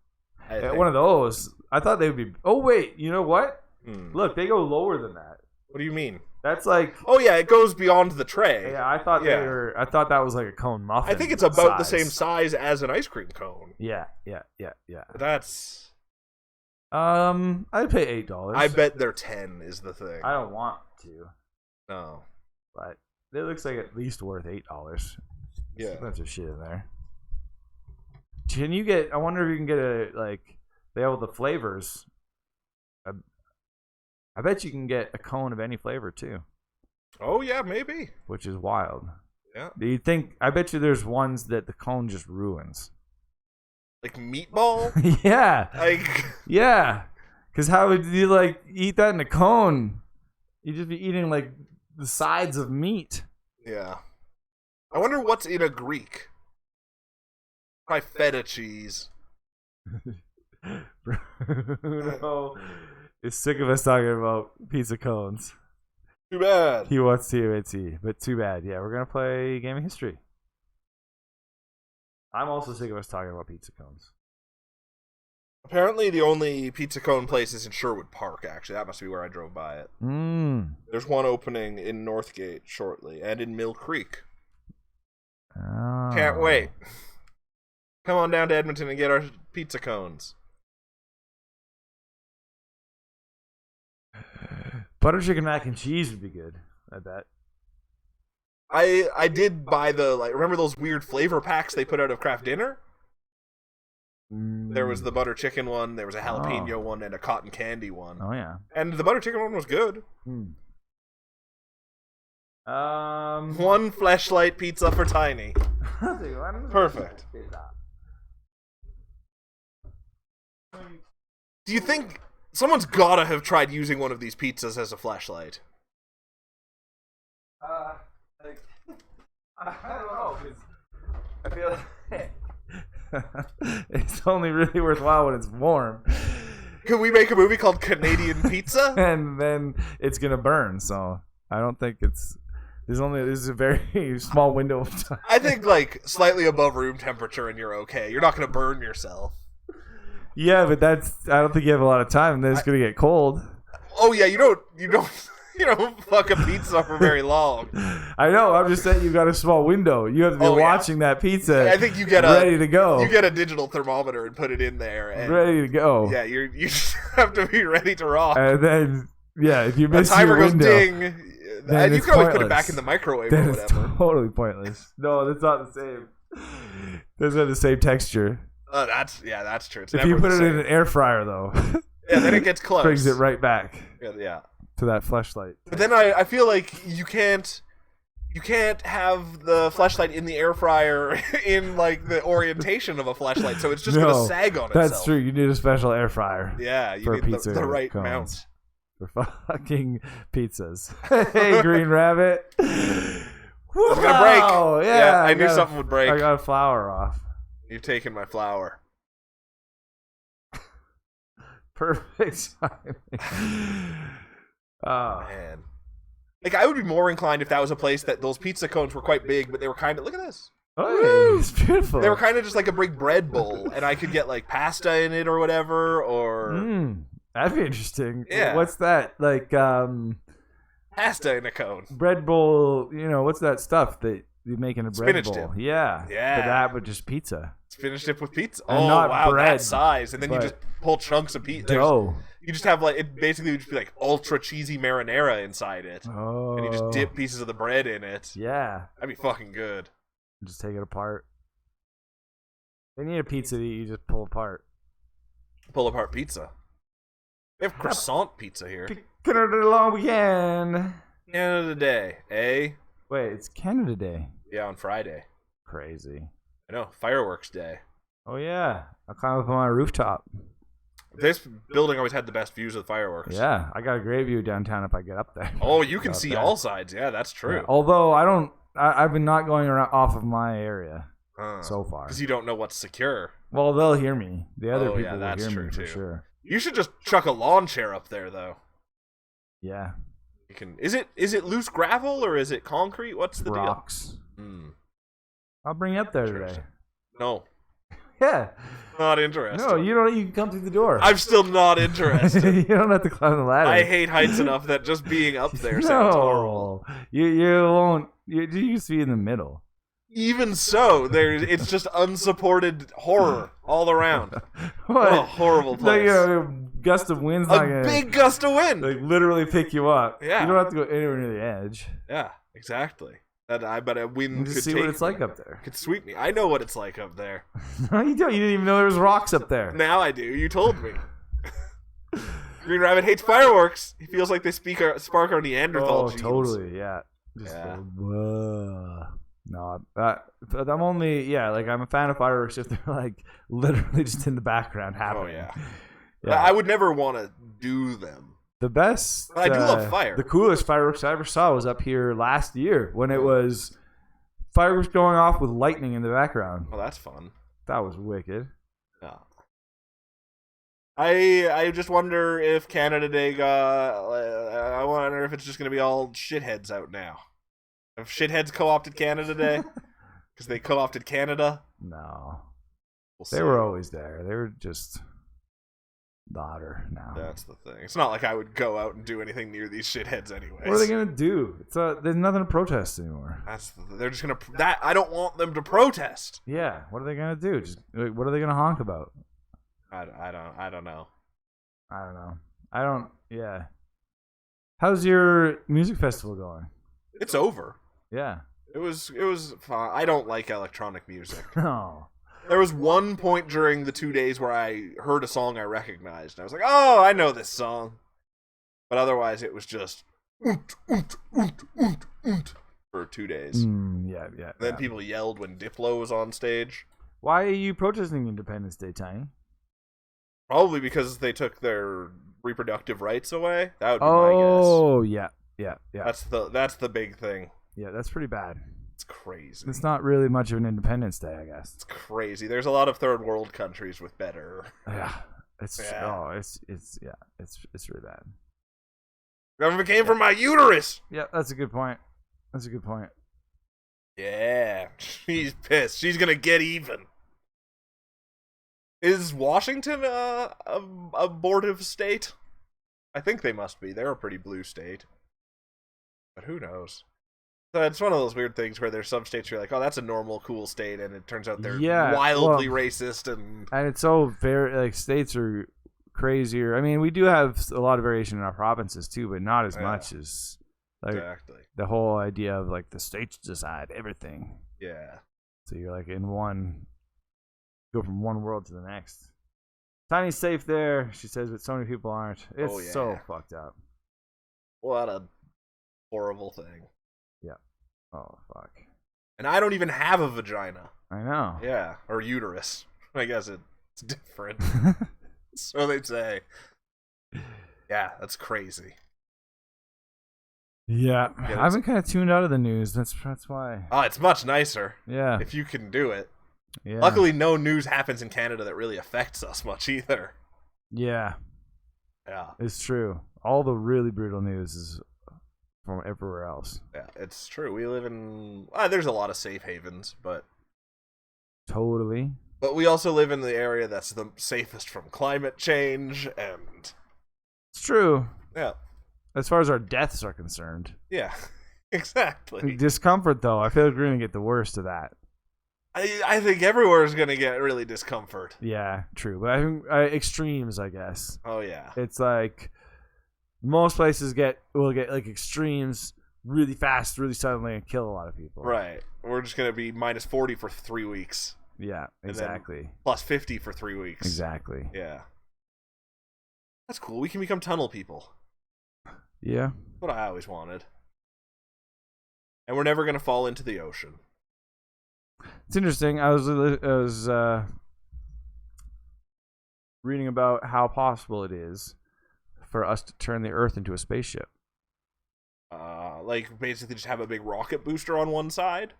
Speaker 1: One of those. I thought they would be... Oh, wait. You know what? Look, they go lower than that.
Speaker 2: What do you mean?
Speaker 1: That's like...
Speaker 2: Oh, yeah. It goes beyond the tray.
Speaker 1: Yeah, I thought I thought that was like a cone muffin.
Speaker 2: I think it's about the same size as an ice cream cone.
Speaker 1: Yeah.
Speaker 2: That's...
Speaker 1: I'd pay $8.
Speaker 2: I bet they're 10 is the thing.
Speaker 1: I don't want to.
Speaker 2: No.
Speaker 1: But it looks like at least worth $8.
Speaker 2: Yeah.
Speaker 1: There's a bunch of shit in there. Can you get... I wonder if you can get they have the flavors. I bet you can get a cone of any flavor, too.
Speaker 2: Oh, yeah, maybe.
Speaker 1: Which is wild.
Speaker 2: Yeah.
Speaker 1: Do you think... I bet you there's ones that the cone just ruins.
Speaker 2: Like meatball?
Speaker 1: Yeah.
Speaker 2: Like...
Speaker 1: Yeah. Because how would you, eat that in a cone? You'd just be eating, the sides of meat.
Speaker 2: Yeah. I wonder what's in a Greek. Probably feta cheese.
Speaker 1: Bruno is sick of us talking about pizza cones.
Speaker 2: Too bad.
Speaker 1: He wants TMNT, but too bad. Yeah, we're going to play gaming history. I'm also sick of us talking about pizza cones.
Speaker 2: Apparently the only pizza cone place is in Sherwood Park, actually. That must be where I drove by it. There's one opening in Northgate shortly, and in Mill Creek.
Speaker 1: Oh.
Speaker 2: Can't wait. Come on down to Edmonton and get our pizza cones.
Speaker 1: Butter chicken mac and cheese would be good, I bet.
Speaker 2: I did buy the remember those weird flavor packs they put out of Kraft Dinner? There was the butter chicken one, there was a jalapeno one, and a cotton candy one.
Speaker 1: Oh yeah.
Speaker 2: And the butter chicken one was good. One fleshlight pizza for Tiny. Perfect. Do you think someone's gotta have tried using one of these pizzas as a flashlight?
Speaker 1: I don't know, because I feel like it's only really worthwhile when it's warm.
Speaker 2: Could we make a movie called Canadian Pizza?
Speaker 1: And then it's gonna burn, so I don't think it's... There's a very small window of time.
Speaker 2: I think, slightly above room temperature and you're okay. You're not gonna burn yourself.
Speaker 1: Yeah, but I don't think you have a lot of time, and then it's gonna get cold.
Speaker 2: Oh yeah, you don't fuck a pizza for very long.
Speaker 1: I know. I'm just saying you got a small window. You have to be watching that pizza.
Speaker 2: I think you get
Speaker 1: ready to go.
Speaker 2: You get a digital thermometer and put it in there. And
Speaker 1: ready to go.
Speaker 2: Yeah, you just have to be ready to rock.
Speaker 1: And then if you miss
Speaker 2: the timer
Speaker 1: your
Speaker 2: goes
Speaker 1: window,
Speaker 2: ding. And you can always put it back in the microwave or whatever.
Speaker 1: It's totally pointless. No, that's not the same. Doesn't have the same texture.
Speaker 2: That's true. It's
Speaker 1: if you put it in an air fryer, though,
Speaker 2: then it gets close.
Speaker 1: Brings it right back.
Speaker 2: Yeah.
Speaker 1: To that fleshlight.
Speaker 2: But then I feel like you can't have the fleshlight in the air fryer in the orientation of a fleshlight, so it's just gonna sag on itself.
Speaker 1: That's true. You need a special air fryer.
Speaker 2: Yeah, you need the right mount.
Speaker 1: For fucking pizzas. Hey, Green Rabbit.
Speaker 2: It's gonna break.
Speaker 1: Yeah,
Speaker 2: I knew something would break.
Speaker 1: I got a flower off.
Speaker 2: You've taken my flower.
Speaker 1: Perfect timing.
Speaker 2: Oh man. I would be more inclined if that was a place that those pizza cones were quite big, but they were kind of, look at this.
Speaker 1: Oh, it's beautiful.
Speaker 2: They were kind of just like a big bread bowl, and I could get pasta in it or whatever, or
Speaker 1: that'd be interesting.
Speaker 2: Yeah.
Speaker 1: What's that?
Speaker 2: Pasta in a cone.
Speaker 1: Bread bowl, what's that stuff that you make in a bread
Speaker 2: Spinach
Speaker 1: bowl?
Speaker 2: dip.
Speaker 1: Yeah.
Speaker 2: Yeah.
Speaker 1: But that with just pizza.
Speaker 2: Spinach dip with pizza.
Speaker 1: And not
Speaker 2: wow,
Speaker 1: bread,
Speaker 2: that size. And then you just pull chunks of pizza.
Speaker 1: Dough.
Speaker 2: You just have it basically would just be ultra cheesy marinara inside it.
Speaker 1: Oh.
Speaker 2: And you just dip pieces of the bread in it.
Speaker 1: Yeah.
Speaker 2: That'd be fucking good.
Speaker 1: Just take it apart. They need a pizza that you just pull apart.
Speaker 2: Pull apart pizza. We have croissant pizza here.
Speaker 1: Canada long weekend.
Speaker 2: Canada Day, eh?
Speaker 1: Wait, it's Canada Day.
Speaker 2: Yeah, on Friday.
Speaker 1: Crazy.
Speaker 2: I know, fireworks day.
Speaker 1: Oh yeah, I'll climb up on my rooftop.
Speaker 2: This building always had the best views of fireworks.
Speaker 1: Yeah, I got a great view downtown if I get up there.
Speaker 2: Oh, you can see all sides. Yeah, that's true.
Speaker 1: Yeah, although I've been not going around off of my area so far.
Speaker 2: Because you don't know what's secure.
Speaker 1: Well, they'll hear me. The other people will
Speaker 2: that's
Speaker 1: hear
Speaker 2: true
Speaker 1: me
Speaker 2: too.
Speaker 1: for sure.
Speaker 2: You should just chuck a lawn chair up there, though.
Speaker 1: Yeah.
Speaker 2: You can. Is it loose gravel or is it concrete? What's the
Speaker 1: Rocks.
Speaker 2: deal?
Speaker 1: I'll bring you up there today.
Speaker 2: No.
Speaker 1: Yeah.
Speaker 2: Not interested.
Speaker 1: No, you don't. You can come through the door.
Speaker 2: I'm still not interested.
Speaker 1: You don't have to climb the ladder.
Speaker 2: I hate heights enough that just being up there sounds horrible.
Speaker 1: You won't. You used to be in the middle.
Speaker 2: Even so, it's just unsupported horror all around.
Speaker 1: What
Speaker 2: a horrible place.
Speaker 1: A gust of wind's not gonna,
Speaker 2: big gust of wind.
Speaker 1: Literally pick you up.
Speaker 2: Yeah.
Speaker 1: You don't have to go anywhere near the edge.
Speaker 2: Yeah, exactly. I bet a wind
Speaker 1: could
Speaker 2: see
Speaker 1: what it's like up there.
Speaker 2: Could sweep me. I know what it's like up there.
Speaker 1: No, you don't. You didn't even know there was rocks up there.
Speaker 2: Now I do. You told me. Green Rabbit hates fireworks. He feels like they spark our Neanderthal genes.
Speaker 1: Totally. Yeah. No, I'm only I'm a fan of fireworks if they're literally just in the background happening.
Speaker 2: Oh yeah. I would never want to do them.
Speaker 1: The best.
Speaker 2: But I do love fire.
Speaker 1: The coolest fireworks I ever saw was up here last year when it was fireworks going off with lightning in the background.
Speaker 2: Oh, that's fun.
Speaker 1: That was wicked.
Speaker 2: Yeah. I just wonder if Canada Day I wonder if it's just going to be all shitheads out now. Have shitheads co-opted Canada Day? Because they co-opted Canada?
Speaker 1: No. They were always there. They were just louder now.
Speaker 2: That's the thing. It's not like I would go out and do anything near these shitheads anyways.
Speaker 1: What are they going to do? There's nothing to protest anymore.
Speaker 2: They're just going to... I don't want them to protest.
Speaker 1: Yeah. What are they going to do? What are they going to honk about?
Speaker 2: I don't know. Yeah. How's your music festival going? It's over.
Speaker 1: Yeah.
Speaker 2: It was fun. I don't like electronic music.
Speaker 1: No.
Speaker 2: There was one point during the 2 days where I heard a song I recognized, and I was like, "Oh, I know this song." But otherwise, it was just for 2 days.
Speaker 1: Yeah.
Speaker 2: Then people yelled when Diplo was on stage.
Speaker 1: Why are you protesting Independence Day, Tiny?
Speaker 2: Probably because they took their reproductive rights away. That would be my guess.
Speaker 1: Oh, yeah.
Speaker 2: That's the big thing.
Speaker 1: Yeah, that's pretty bad.
Speaker 2: It's crazy.
Speaker 1: It's not really much of an Independence Day, I guess.
Speaker 2: It's crazy. There's a lot of third world countries with better.
Speaker 1: Yeah. It's really bad.
Speaker 2: Government came from my uterus.
Speaker 1: Yeah, that's a good point.
Speaker 2: Yeah, she's pissed. She's gonna get even. Is Washington a abortive state? I think they must be. They're a pretty blue state. But who knows? So it's one of those weird things where there's some states you're like, oh, that's a normal, cool state, and it turns out they're wildly racist and
Speaker 1: it's so very like states are crazier. I mean, we do have a lot of variation in our provinces too, but not as much as like the whole idea of like the states decide everything.
Speaker 2: Yeah.
Speaker 1: So you're like go from one world to the next. Tiny's safe there, she says, but so many people aren't. It's so fucked up.
Speaker 2: What a horrible thing.
Speaker 1: Yeah. Oh, fuck.
Speaker 2: And I don't even have a vagina.
Speaker 1: I know.
Speaker 2: Yeah. Or uterus. I guess it's different. So they say. Yeah, that's crazy.
Speaker 1: Yeah. I've been kind of tuned out of the news. That's why.
Speaker 2: Oh, it's much nicer.
Speaker 1: Yeah.
Speaker 2: If you can do it.
Speaker 1: Yeah.
Speaker 2: Luckily, no news happens in Canada that really affects us much either.
Speaker 1: Yeah.
Speaker 2: Yeah.
Speaker 1: It's true. All the really brutal news is from everywhere else.
Speaker 2: Yeah, it's true. We live in... there's a lot of safe havens, but...
Speaker 1: Totally.
Speaker 2: But we also live in the area that's the safest from climate change, and...
Speaker 1: It's true.
Speaker 2: Yeah.
Speaker 1: As far as our deaths are concerned.
Speaker 2: Yeah, exactly.
Speaker 1: Discomfort, though. I feel like we're going to get the worst of that.
Speaker 2: I think everywhere is going to get really discomfort.
Speaker 1: Yeah, true. But I think extremes, I guess.
Speaker 2: Oh, yeah.
Speaker 1: It's like... Most places will get like extremes really fast, really suddenly, and kill a lot of people.
Speaker 2: Right. We're just going to be minus 40 for 3 weeks.
Speaker 1: Yeah, exactly.
Speaker 2: Plus 50 for 3 weeks.
Speaker 1: Exactly.
Speaker 2: Yeah. That's cool. We can become tunnel people.
Speaker 1: Yeah.
Speaker 2: That's what I always wanted. And we're never going to fall into the ocean.
Speaker 1: It's interesting. I was reading about how possible it is for us to turn the Earth into a spaceship.
Speaker 2: Like basically just have a big rocket booster on one side?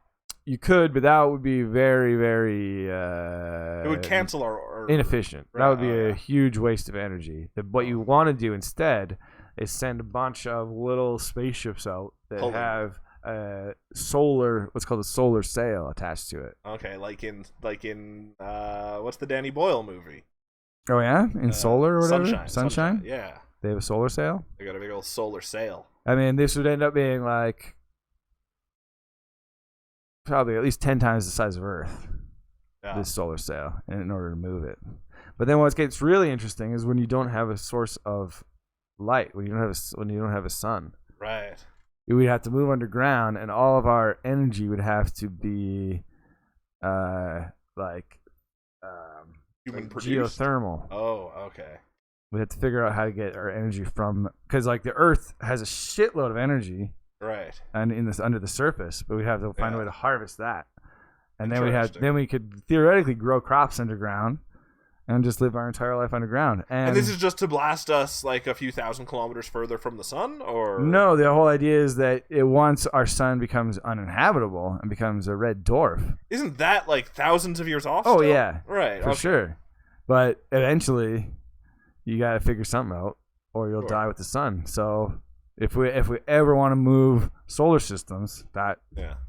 Speaker 1: You could, but that would be very, very...
Speaker 2: it would cancel our...
Speaker 1: inefficient. That would be a huge waste of energy. What you want to do instead is send a bunch of little spaceships out that have what's called a solar sail attached to it.
Speaker 2: Okay, like in what's the Danny Boyle movie?
Speaker 1: Oh yeah, in Solar or whatever.
Speaker 2: Sunshine. Yeah,
Speaker 1: they have a solar sail.
Speaker 2: They got a big old solar sail.
Speaker 1: I mean, this would end up being like probably at least 10 times the size of Earth. Yeah. This solar sail, in order to move it. But then what gets really interesting is when you don't have a source of light, when you don't have a sun.
Speaker 2: Right.
Speaker 1: We'd have to move underground, and all of our energy would have to be
Speaker 2: human
Speaker 1: geothermal.
Speaker 2: Oh, okay.
Speaker 1: We have to figure out how to get our energy from, because like the Earth has a shitload of energy,
Speaker 2: right? And
Speaker 1: under the surface, but we have to find a way to harvest that, and then we could theoretically grow crops underground, and just live our entire life underground. And
Speaker 2: this is just to blast us like a few thousand kilometers further from the sun, or
Speaker 1: no? The whole idea is that once our sun becomes uninhabitable and becomes a red dwarf,
Speaker 2: isn't that like thousands of years off?
Speaker 1: Oh
Speaker 2: still?
Speaker 1: Yeah,
Speaker 2: right,
Speaker 1: for sure. But eventually, you got to figure something out, or you'll die with the sun. So if we ever want to move solar systems, that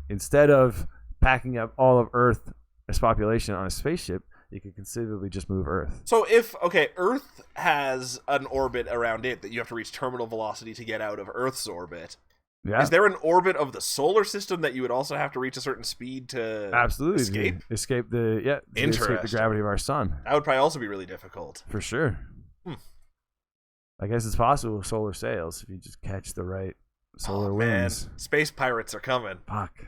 Speaker 1: instead of packing up all of Earth's population on a spaceship, you could conceivably just move Earth.
Speaker 2: So Earth has an orbit around it that you have to reach terminal velocity to get out of Earth's orbit. Yeah. Is there an orbit of the solar system that you would also have to reach a certain speed to
Speaker 1: escape the gravity of our sun?
Speaker 2: That would probably also be really difficult.
Speaker 1: For sure. I guess it's possible with solar sails if you just catch the right solar winds.
Speaker 2: Man. Space pirates are coming.
Speaker 1: Fuck.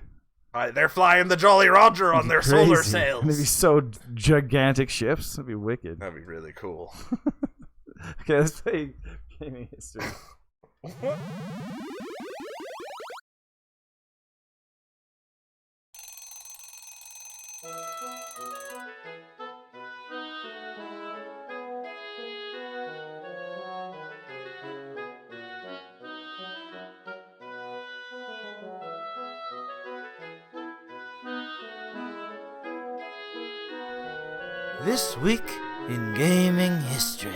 Speaker 2: They're flying the Jolly Roger on their solar sails.
Speaker 1: They'd be so gigantic ships. That'd be wicked.
Speaker 2: That'd be really cool.
Speaker 1: Okay, let's play gaming history.
Speaker 2: What?
Speaker 3: This week in gaming history.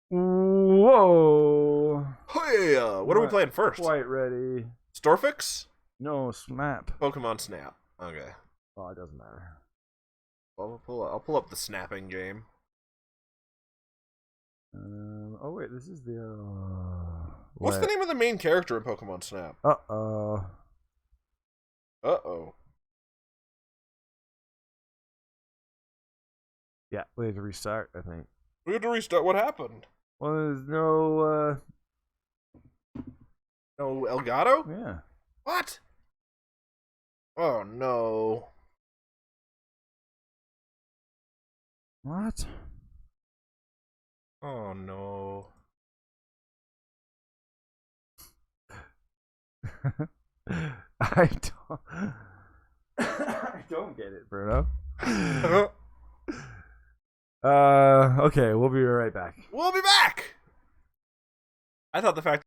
Speaker 1: Whoa!
Speaker 2: Hey, what are we playing first?
Speaker 1: Quite ready.
Speaker 2: Storefix?
Speaker 1: No, Snap.
Speaker 2: Pokemon Snap. Okay.
Speaker 1: Oh, it doesn't matter.
Speaker 2: I'll pull up the snapping game.
Speaker 1: Oh wait, this is the.
Speaker 2: What's the name of the main character in Pokemon Snap?
Speaker 1: Uh-oh. Yeah, we have to restart, I think.
Speaker 2: We had to restart. What happened?
Speaker 1: Well, there's no,
Speaker 2: No Elgato?
Speaker 1: yeah.
Speaker 2: What? Oh, no.
Speaker 1: What?
Speaker 2: Oh, no.
Speaker 1: I don't... I don't get it, Bruno. Okay, we'll be right back.
Speaker 2: We'll be back! I thought the fact